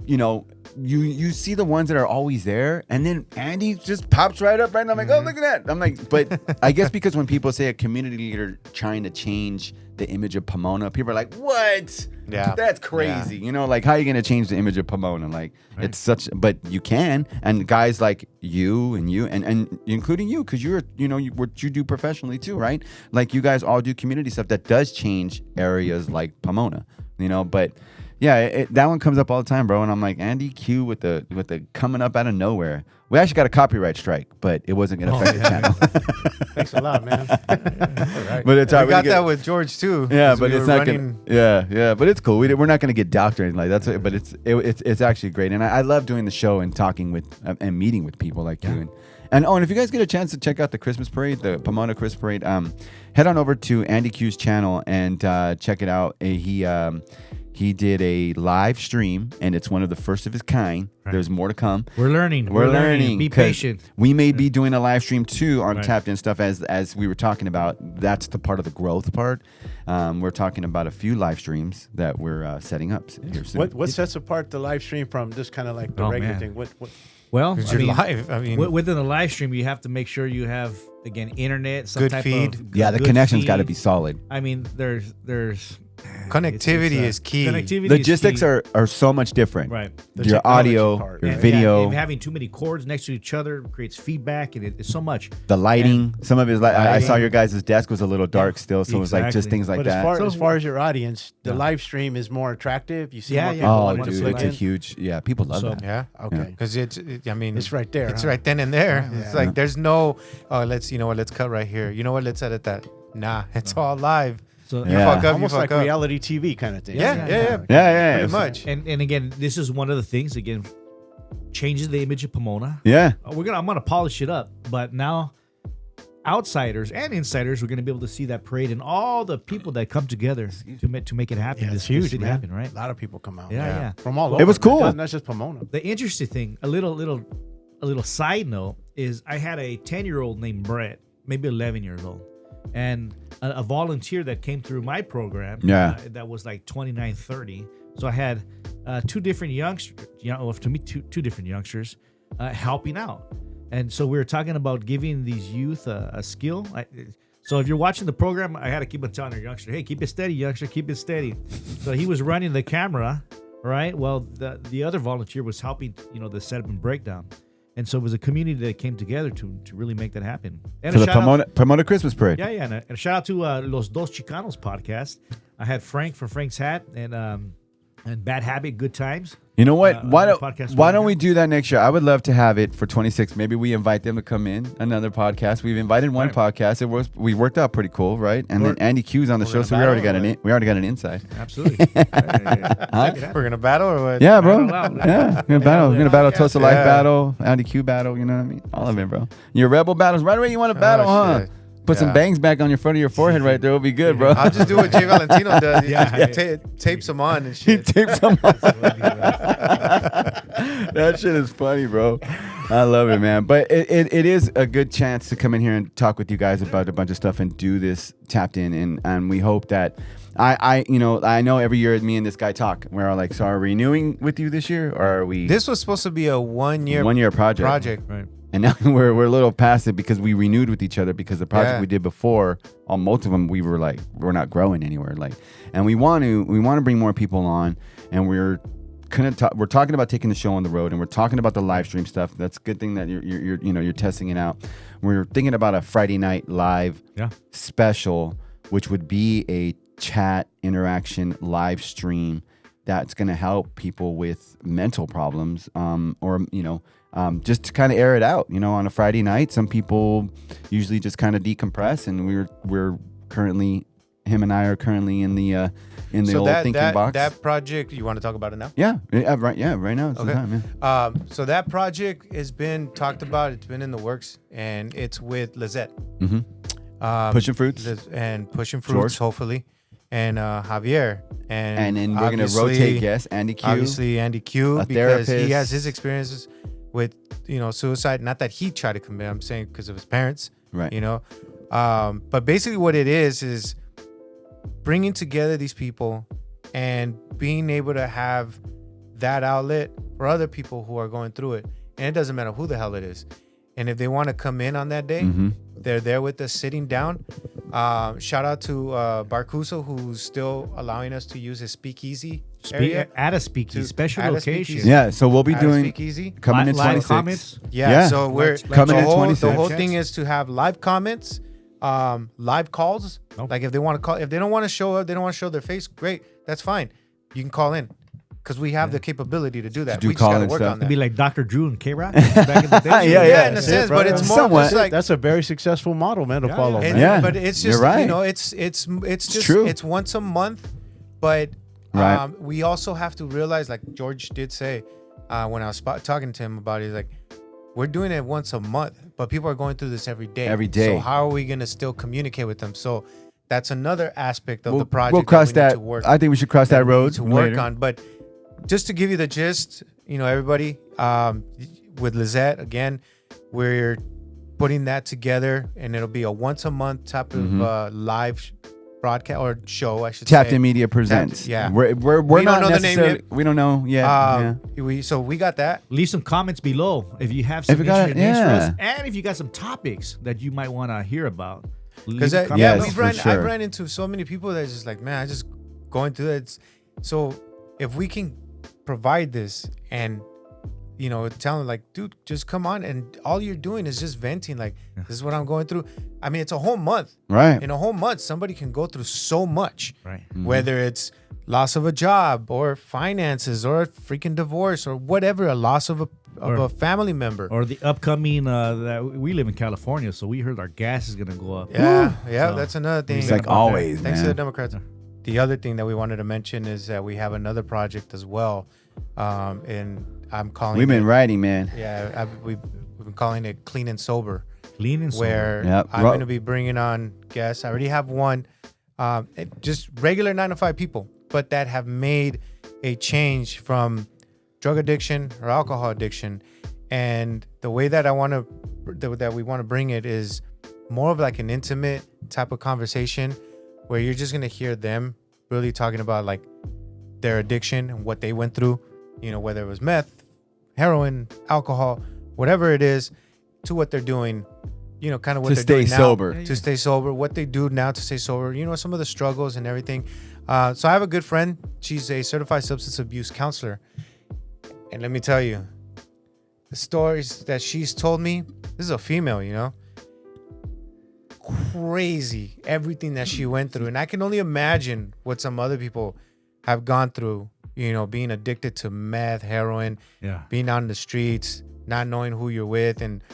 you know, you see the ones that are always there, and then Andy just pops right up, right? And I'm like, oh, look at that. I'm like, but I guess because when people say a community leader trying to change the image of Pomona, people are like, what? Yeah. That's crazy. Yeah. You know, how are you going to change the image of Pomona? It's such, but you can. And guys like you and including you, because you're, what you do professionally too, right? You guys all do community stuff that does change areas like Pomona, but yeah, that one comes up all the time, bro. And I'm like, Andy Q with the coming up out of nowhere. We actually got a copyright strike, but it wasn't going to affect the channel. Thanks a lot, man. All right. But it's We all right. got that with George too. Yeah, 'cause but we it's were not running- gonna. Yeah, but it's cool. We're not gonna get docked or anything like that. But it's actually great, and I love doing the show and talking with and meeting with people like you. And if you guys get a chance to check out the Christmas parade, the Pomona Christmas parade, head on over to Andy Q's channel and check it out. He did a live stream, and it's one of the first of its kind. Right. There's more to come. We're learning. We're learning. Be patient. We may be doing a live stream too on Right. Tapped In stuff as we were talking about. That's the part of the growth part. We're talking about a few live streams that we're setting up here soon. What sets apart the live stream from just kind of the regular man. thing? What? Well, 'Cause you're live. I mean, within the live stream, you have to make sure you have, again, internet, some Good type feed. of Yeah, the good connection's got to feed. be solid. I mean, there's connectivity is key. Connectivity Logistics is key. are so much different. Right. The Your technology audio, part, your right? video, and having too many cords next to each other creates feedback, and it's so much. the lighting. Some of his, I saw lighting. your guys' desk was a little dark still, so it was just exactly. things like But that. as far as your audience, the live stream is more attractive. You see Yeah, more yeah. people Oh, wanting to dude, click it's a in. huge. Yeah, people love So- that. Yeah. Okay. Because I mean, It's right there, It's huh? right then and there. Yeah. It's like there's no, let's cut right here. You know what? Let's edit that. Nah, it's all live. So You Yeah. fuck up, Almost you like fuck up. reality TV kind of thing. Yeah. Yeah. Pretty much. and again, this is one of the things. Again, changes the image of Pomona. Yeah. I'm gonna polish it up, but now outsiders and insiders were going to be able to see that parade and all the people that come together to make it happen. Yeah, this it's huge, city man. happen, right? A lot of people come out. Yeah. From all over. It was cool. Not just Pomona. The interesting thing, a little side note, is I had a 10-year-old named Brett, maybe 11 years old, and a volunteer that came through my program. That was like 29, 30. So I had two different youngsters, two different youngsters helping out. And so we were talking about giving these youth a skill. So if you're watching the program, I had to keep on telling our youngster, hey, keep it steady, youngster, keep it steady. So he was running the camera, right? Well, the other volunteer was helping, the setup and breakdown. And so it was a community that came together to really make that happen. And For the Pomona Christmas Parade. Yeah. And a shout out to Los Dos Chicanos podcast. I had Frank from Frank's Hat and Bad Habit, Good Times. You know what? Why don't we do? do that next year? I would love to have it for 26. Maybe we invite them to come in, another podcast. We've invited one podcast. We worked out pretty cool, right? And then Andy Q's on the show, so we already got an inside. Absolutely. We're gonna battle or what? Yeah, bro. Battle out. Yeah, we're gonna battle. Toast of Life Yeah. battle, Andy Q battle. You know what I mean? All of it, bro. Your rebel battles right away. You want to battle, huh? shit. Put some Yeah. bangs back on your front of your forehead right there. It'll be good, bro. I'll just do what Jay Valentino does. He Yeah. tapes them on and He shit. tapes them on. That shit is funny, bro. I love it, man. But it is a good chance to come in here and talk with you guys about a bunch of stuff and do this tapped in. And we hope that I know every year me and this guy talk. We're all like, so are we renewing with you this year, or are we? This was supposed to be a 1 year project. Right. And now we're a little past it because we renewed with each other because the project Yeah. we did before, on most of them, we were like, we're not growing anywhere. And we want to bring more people on, and we're talking about taking the show on the road, and we're talking about the live stream stuff. That's a good thing that you're testing it out. We're thinking about a Friday night live special, which would be a chat interaction live stream that's going to help people with mental problems, just to kind of air it out, on a Friday night. Some people usually just kind of decompress, and we're currently, him and I are currently in the old thinking box. That project, you want to talk about it now? Right now it's the time, yeah. So that project has been talked about. It's been in the works, and it's with Lizette. Pushing Fruits. And Pushing Fruits, George. hopefully. And Javier. And then we're going to obviously- rotate guests, Andy Q. Obviously, Andy Q, a because he therapist. has his experiences with, suicide. Not that he tried to commit, I'm saying because of his parents. Right. But basically what it is bringing together these people and being able to have that outlet for other people who are going through it. And it doesn't matter who the hell it is. And if they want to come in on that day, they're there with us sitting down. Shout out to Barcuso, who's still allowing us to use his speakeasy area. At a speakeasy, special at a location. speakeasy. Yeah, so we'll be At a doing speakeasy. coming in Live 26. comments. Yeah, so we're Coming in the 26. whole thing is to have live comments, live calls. Nope. Like if they want to call, if they don't want to show up, they don't want to show their face. Great, that's fine. You can call in because we have the capability to do that. do We just gotta call-in work stuff. on It'd that. be like Dr. Drew and K-Rock back in the day. Yeah, in a that's sense, it, but brother. it's more Somewhat. just like That's a very successful model, man, to follow. And- Man. Yeah, but it's you're just right. it's just true. it's once a month, but Right. we also have to realize, like George did say when I was talking to him about it, he's like, we're doing it once a month, but people are going through this every day. Every day. So how are we gonna still communicate with them? So that's another aspect of the project. We'll cross that. We need that. to work, I think we should cross that we need road to work later. on. But just to give you the gist, everybody, with Lizette again, we're putting that together, and it'll be a once a month type of live broadcast or show, I should Tapped say. In Media presents. yeah. We're We not don't know the name necessarily. yet. We don't know yet. So we got that. Leave some comments below if you have some If you got- interesting names for us, yeah. and if you got some topics that you might want to hear about. Because Leave a comment Yes, below. for sure. I've ran into so many people that's just like, man, I just going through that. So if we can provide this and tell them like, dude, just come on, and all you're doing is just venting, like, this is what I'm going through. I mean, it's a whole month. Right. In a whole month, somebody can go through so much. Right. Whether it's loss of a job or finances or a freaking divorce or whatever, a loss of a family member. Or the upcoming, that we live in California, so we heard our gas is going to go up. Yeah, So, that's another thing. It's like always, Thanks to the man. Democrats. The other thing that we wanted to mention is that we have another project as well, and I'm calling. We've been it, writing, man. Yeah, we've been calling it Clean and Sober. Clean and sober. where Yep. I'm going to be bringing on guests. I already have one, just regular 9 to 5 people, but that have made a change from drug addiction or alcohol addiction. And the way that we want to bring it is more of like an intimate type of conversation where you're just going to hear them really talking about like their addiction and what they went through, you know, whether it was meth, heroin, alcohol, whatever it is, to what they're doing, you know, kind of what To they're stay doing now, sober. to stay sober, what they do now to stay sober, you know, some of the struggles and everything. So I have a good friend. She's a certified substance abuse counselor. And let me tell you, the stories that she's told me, this is a female, you know, crazy, everything that she went through. And I can only imagine what some other people have gone through, you know, being addicted to meth, heroin, being out in the streets, not knowing who you're with, and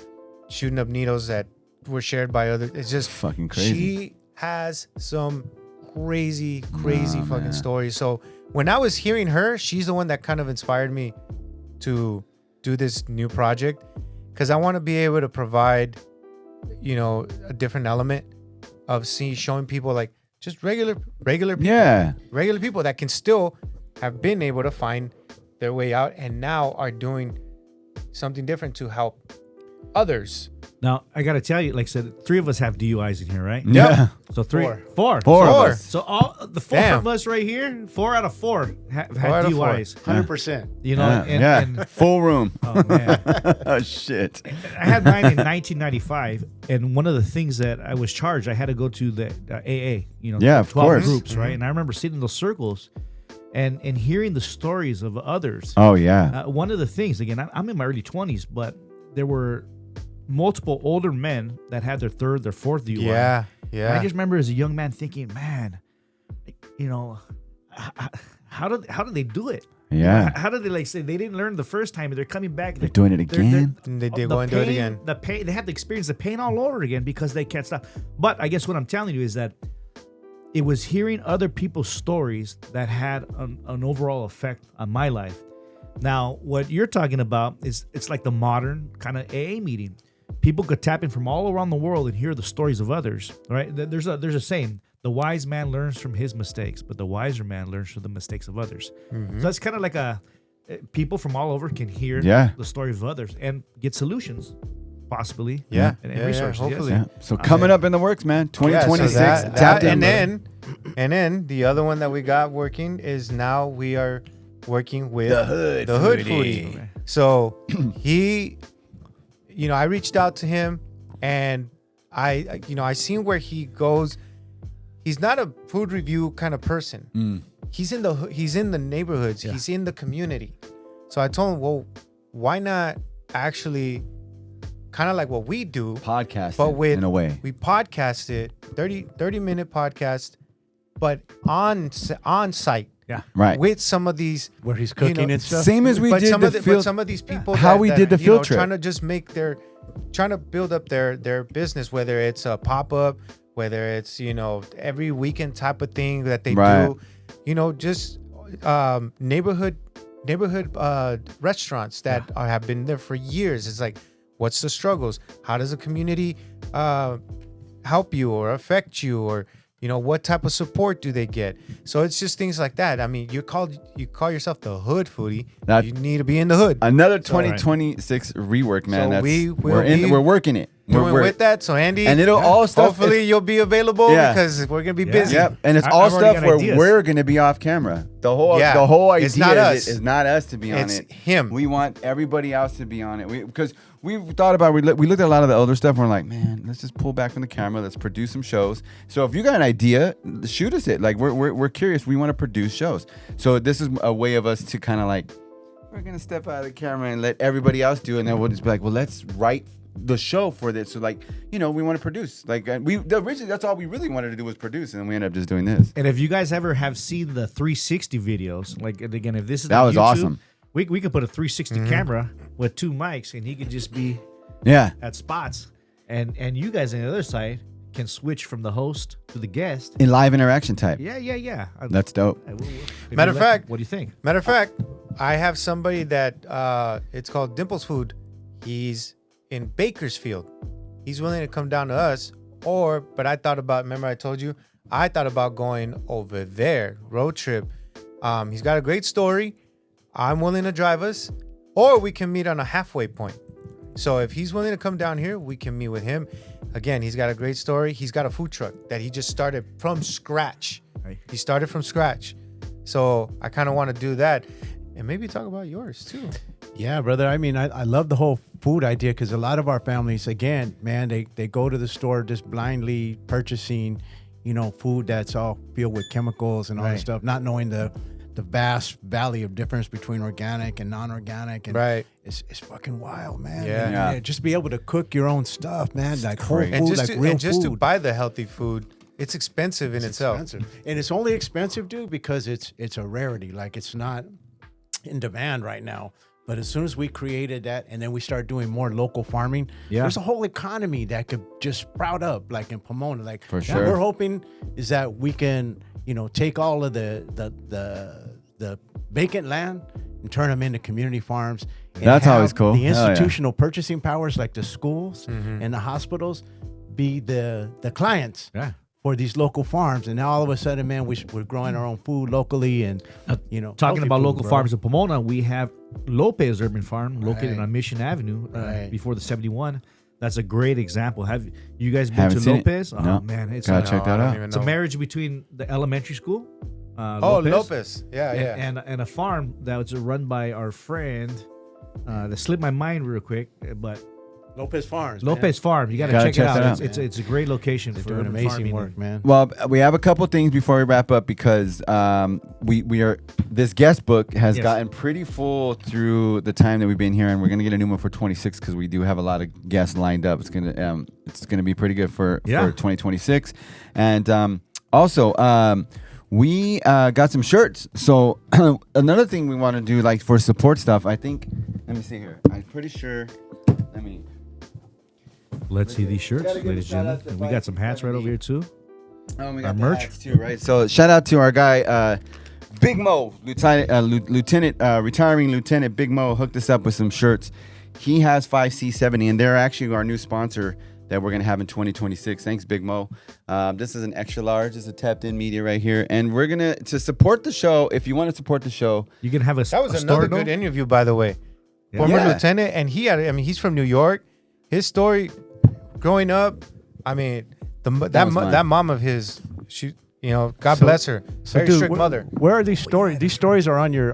shooting up needles that were shared by others. It's just fucking crazy. She has some crazy fucking stories. So when I was hearing her, she's the one that kind of inspired me to do this new project, because I want to be able to provide, you know, a different element of showing people like just regular people, regular people that can still have been able to find their way out and now are doing something different to help others. Now, I got to tell you, like I said, 3 of us have DUIs in here, right? Yeah. So 3. Four. Four of us. So all the 4 of us right here, 4 out of 4 have had DUIs. 100%. You know, and full room. oh man, Oh shit. I had mine in 1995, and one of the things that I was charged, I had to go to the AA. You know, Yeah, of 12 course. groups, right? And I remember sitting in those circles, and hearing the stories of others. Oh yeah. One of the things, again, I'm in my early 20s, but there were multiple older men that had their 3rd, their 4th DUI. Yeah. And I just remember as a young man thinking, man, you know, how did they do it? Yeah. How did they, like, say they didn't learn the first time and they're coming back? They're doing it again. They did go and do it again. The pain, they had to experience the pain all over again because they can't stop. But I guess what I'm telling you is that it was hearing other people's stories that had an overall effect on my life. Now, what you're talking about is it's like the modern kind of AA meeting. People could tap in from all around the world and hear the stories of others, right? There's a saying, the wise man learns from his mistakes, but the wiser man learns from the mistakes of others. So that's kind of like people from all over can hear the story of others and get solutions, possibly. And resources. hopefully. Yeah. So coming up in the works, man. 2026. that, Tapped in. and then the other one that we got working is now we are working with The Hood Foodie. Okay. So he, you know, I reached out to him and I seen where he goes. He's not a food review kind of person. He's in the neighborhoods. He's in the community. So I told him, well, why not actually kind of like what we do, Podcast, but with in a way. we podcast it 30-minute podcast, but on site. Yeah. Right. With some of these Where he's cooking and stuff. Same as we but did some the of field. but some of these people How we did the you know, field trip. trying to just trying to build up their business, whether it's a pop-up, whether it's, you know, every weekend type of thing that they do, you know, just neighborhood restaurants that have been there for years. It's like, what's the struggles? How does the community help you or affect you, or you know, what type of support do they get? So it's just things like that. I mean, you call yourself the Hood Foodie. You need to be in the hood. Another 2026 rework, man. So we're working it. We're with that. So Andy, and it'll all stuff. Hopefully you'll be available because we're gonna be busy. Yep, and it's I've all already stuff got where ideas. we're gonna be off camera. The whole idea It's not us. is not us to be on It's it. him. We want everybody else to be on it. Because we've thought about we looked at a lot of the older stuff. And we're like, man, let's just pull back from the camera. Let's produce some shows. So if you got an idea, shoot us it. Like we're curious. We want to produce shows. So this is a way of us to kind of like, we're gonna step out of the camera and let everybody else do it, and then we'll just be like, well, let's write the show for this. So like, you know, we want to produce. Like originally that's all we really wanted to do was produce, and then we ended up just doing this. And if you guys ever have seen the 360 videos, like, again, if this is That on was YouTube, awesome. We could put a 360 camera with 2 mics, and he could just be at spots, and you guys on the other side can switch from the host to the guest. In live interaction type. Yeah. That's dope. Matter of fact, what do you think? Matter of fact, I have somebody that it's called Dimples Food. He's in Bakersfield. he's willing to come down to us. But I thought about, remember I told you, I thought about going over there, road trip. He's got a great story. I'm willing to drive us, or we can meet on a halfway point. So if he's willing to come down here, we can meet with him. Again, he's got a great story. He's got a food truck that he just started from scratch. Right. He started from scratch. So I kind of want to do that. And maybe talk about yours too. Yeah, brother. I mean, I love the whole food idea because a lot of our families, again, man, they go to the store just blindly purchasing, food that's all filled with chemicals and all this stuff, not knowing the vast valley of difference between organic and non-organic. And it's fucking wild, man. Yeah. Just be able to cook your own stuff, man. Like whole food, And real just food. to buy the healthy food, it's expensive in itself. Expensive. And it's only expensive, dude, because it's a rarity. Like it's not in demand right now. But as soon as we created that and then we start doing more local farming, there's a whole economy that could just sprout up, like in Pomona. Like For what sure. we're hoping is that we can, take all of the vacant land and turn them into community farms. And That's have always cool. The Hell yeah. institutional purchasing powers, like the schools and the hospitals, be the clients. Yeah. For these local farms, and now all of a sudden, man, we're growing our own food locally, and Talking healthy about food, local bro. farms in Pomona, we have Lopez Urban Farm located on Mission Avenue before the 71. That's a great example. Have you guys been Haven't to seen it. Lopez? Oh No. man, it's Gotta check that out. It's a marriage between the elementary school, Lopez. Yeah. and a farm that was run by our friend. That slipped my mind real quick, but Lopez Farms. Lopez Farm. You got to Gotta check it check out. that out. It's a great location They're for doing urban amazing farming. work, man. Well, we have a couple things before we wrap up because we are this guest book has gotten pretty full through the time that we've been here, and we're gonna get a new one for 26 because we do have a lot of guests lined up. It's gonna be pretty good for 2026, and also we got some shirts. So another thing we want to do, like for support stuff, I think. Let me see here. I'm pretty sure. Let me. Let's see these shirts, Gotta give a ladies and shout gentlemen. out to And we got some hats right over here too. Oh, we Our got the merch. hats too, right? So shout out to our guy, Big Mo, retiring Lieutenant Big Mo hooked us up with some shirts. He has 5C70, and they're actually our new sponsor that we're gonna have in 2026. Thanks, Big Mo. This is an extra large. This is a Tapped In Media right here, and we're gonna to support the show. If you want to support the show, You can have a That was a another store, good though. interview, by the way. Former Yeah. lieutenant, and he's from New York. His story, growing up, I mean, that mom of his, she, God bless her, very dude, strict mother. Where are these stories? These stories are on your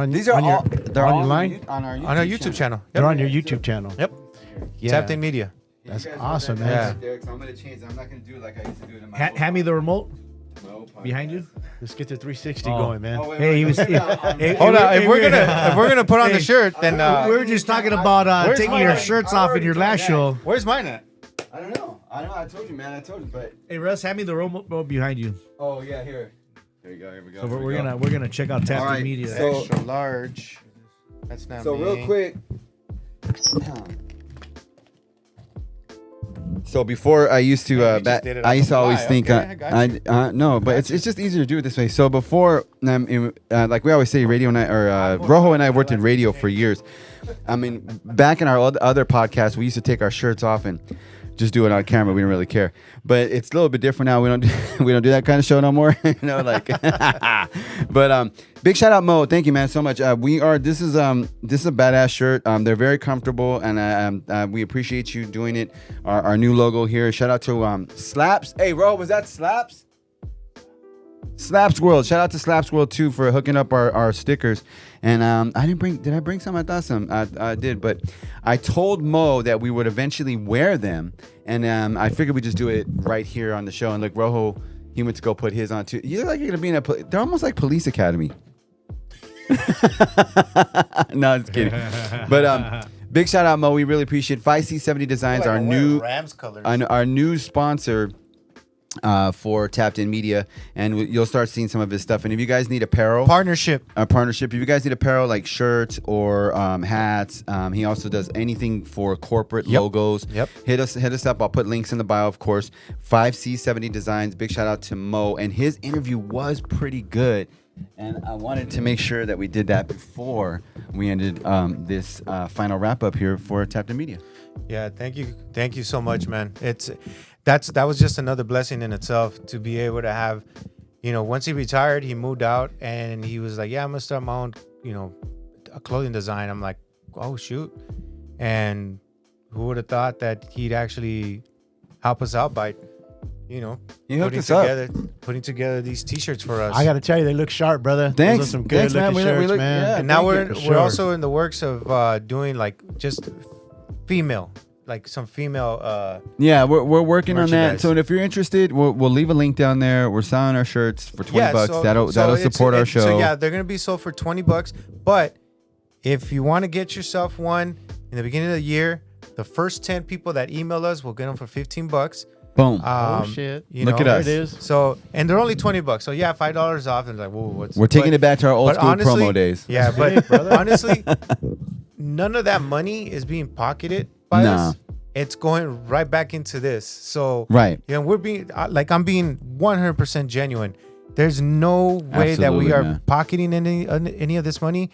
these are on your, all they're on all your line. on our On our YouTube channel. They're Yep. on your YouTube channel. Yep. Yeah. Tapped In Media. That's awesome, Yeah. man. I'm gonna change. I'm not gonna do it like I used to do it in my Hand me the remote behind you. Let's get the 360 Oh. going, man. Hey, he was. hey, Hold on. If we're hey, gonna put on the Hey, shirt, then we were just talking about Where's taking mine your at? shirts off in your last show. where's mine at? I don't know. I told you, man. I told you, but Hey, Russ, hand me the remote behind you. oh yeah, here. Here you go. Here we go. So here we we're go. gonna check out Tapped All In right, Media. so- Extra large. That's not So me. real quick. So before I used to, Yeah, we just did it I on used the to always fly. think, Okay, I got you. no, but it's just easier to do it this way. So before, like we always say, Radio and Rojo and I worked in radio for years. I mean, back in our other podcasts, we used to take our shirts off and just do it on camera. We didn't really care. But it's a little bit different now. We don't do that kind of show no more. But big shout out, Mo. Thank you, man, so much. This is a badass shirt. They're very comfortable, and we appreciate you doing it. Our new logo here. Shout out to Slaps. Hey, Ro, was that Slaps? Slaps World. Shout out to Slaps World too for hooking up our stickers. And did I bring some? I thought some. I did, but I told Mo that we would eventually wear them, and I figured we'd just do it right here on the show. And like Rojo, he went to go put his on too. You look like you're gonna be in they're almost like police academy. No, just kidding. But big shout out, Mo. We really appreciate 5C70 Designs, our new Rams colors. our new sponsor for Tapped In Media, and you'll start seeing some of his stuff. And if you guys need apparel, Partnership. if you guys need apparel like shirts or hats, he also does anything for corporate logos. Yep. Hit us up. I'll put links in the bio, of course. 5C70 Designs. Big shout out to Mo, and his interview was pretty good. And I wanted to make sure that we did that before we ended this final wrap up here for Tapped In Media. Yeah, thank you so much, man. That was just another blessing in itself to be able to have, once he retired, he moved out and he was like, yeah, I'm gonna start my own, a clothing design. I'm like, oh shoot. And who would have thought that he'd actually help us out by, He hooked us up. putting together these t-shirts for us. I got to tell you, they look sharp, brother. Thanks. Those are some good Thanks, man. looking We shirts, look- man. yeah. and now thank we're you. also in the works of doing like just female, like some female. Yeah, we're working on that. Merchandise. So if you're interested, we'll leave a link down there. We're selling our shirts for $20. So that'll it's- support our show. So yeah, they're gonna be sold for $20. But if you want to get yourself one in the beginning of the year, the first 10 people that email us will get them for $15. Boom. Oh, shit. Look at There us. it is. So and they're only $20. So yeah, $5 off. And like, whoa, what's We're taking it back to our old but school honestly- promo days. Yeah, Hey, but brother. honestly, none of that money is being pocketed by Nah. us. It's going right back into this. So Right. we're being I'm being 100% genuine. There's no way that we Absolutely, are man. pocketing any of this money.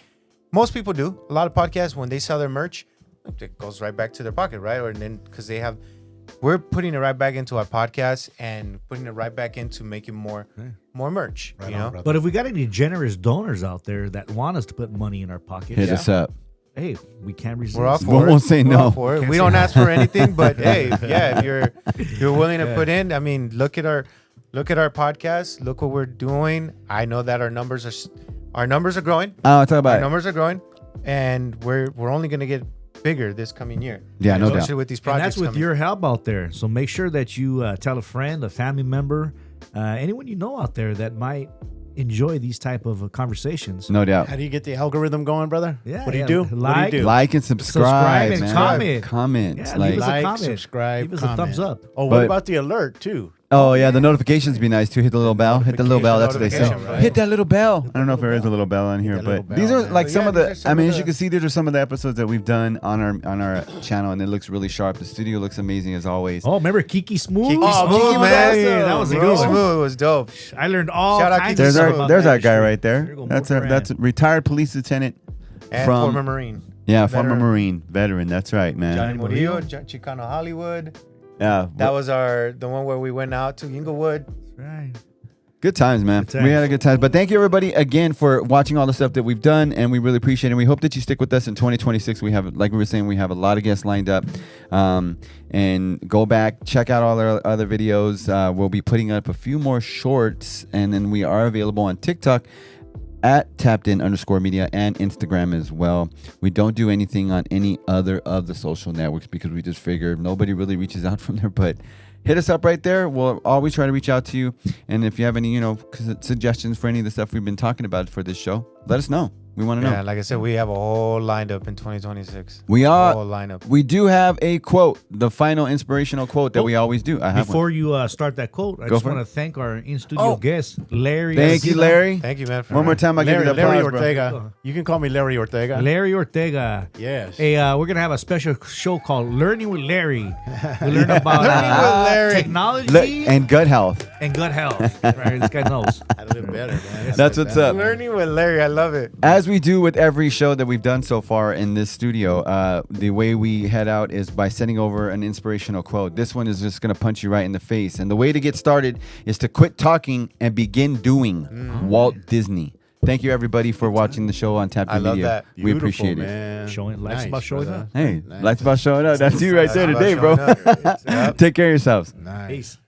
Most people do. A lot of podcasts, when they sell their merch, it goes right back to their pocket, right? Or then because we're putting it right back into our podcast and putting it right back into making more merch. Right you on, know, brother. But if we got any generous donors out there that want us to put money in our pocket, Hit us up. hey, we can't resist. we're all We for it. won't say We're no. all for it. We don't ask for anything, but hey, yeah, if you're willing to put in, I mean, look at our podcast. Look what we're doing. I know that our numbers are growing. Talk Our about it. numbers are growing, and we're only gonna get bigger this coming year. Yeah, no doubt. Especially with these And projects. that's with coming. your help out there. So make sure that you tell a friend, a family member, anyone you know out there that might enjoy these type of conversations. No doubt. How do you get the algorithm going, brother? Yeah, What do you yeah. do? What do you Like- do? Like and subscribe, and man. comment. Comment. Yeah, like, leave us a Like, comment. subscribe, Give us a thumbs comment. up. Oh, what But- about the alert, too? oh yeah, the notifications be nice too. Hit the little bell. Hit the little bell. That's what they say. Notification, right. Hit that little bell. I don't know if there is a little bell on here, that but little bell, these are man. like But some yeah, of these are the. some I mean, of as you the- can see, these are some of the episodes that we've done on our channel, and it looks really sharp. The studio looks amazing as always. Oh, remember Kiki Smooth? Kiki Oh, Smooth, Kiki man. Smooth. That was a Kiki good one. Smooth was dope. I learned all Shout out kinds Kiki of There's stuff Smooth. about there's that our guy industry. right there. There you go, That's Motor that's Man. retired police lieutenant And from former Marine. former Veteran. Marine veteran. That's right, man. Johnny Murillo. Murillo, Chicano Hollywood. Yeah, That was the one where we went out to Inglewood. Right. good times, man. Good times. We had a good time. But thank you everybody again for watching all the stuff that we've done, and we really appreciate it. And we hope that you stick with us in 2026. We have, like we were saying, we have a lot of guests lined up. And go back, check out all our other videos. We'll be putting up a few more shorts, and then we are available on TikTok at tappedin_media and Instagram as well. We don't do anything on any other of the social networks because we just figured nobody really reaches out from there, but hit us up right there. We'll always try to reach out to you. And if you have any, suggestions for any of the stuff we've been talking about for this show, let us know. We want to know. Yeah, like I said, we have a whole lineup in 2026. We are. Whole lineup. We do have a quote, the final inspirational quote that we always do. I have one. Before you start that quote, I Go just for want it. to thank our in-studio Oh. guest, Larry. Thank you, Arcila. Larry. Thank you, man. For One more time, I give you the Larry applause, bro. Ortega. You can call me Larry Ortega. Larry Ortega. Yes. Hey, we're going to have a special show called Learning with Larry. We learn about Learning with Larry. technology Look, and gut health. and gut health. Right, this guy knows. A little better, man. That's what's up. Learning with Larry. I love it. As we do with every show that we've done so far in this studio, the way we head out is by sending over an inspirational quote. This one is just going to punch you right in the face. And the way to get started is to quit talking and begin doing. Walt Disney. Thank you, everybody, for watching the show on Tap I love Media. that. We Beautiful, appreciate it. man. Showing life's about showing brother. up. Hey, Nice. life's about showing up. That's you right there Life's today, about bro. showing up. Yep. Take care of yourselves. Nice. Peace.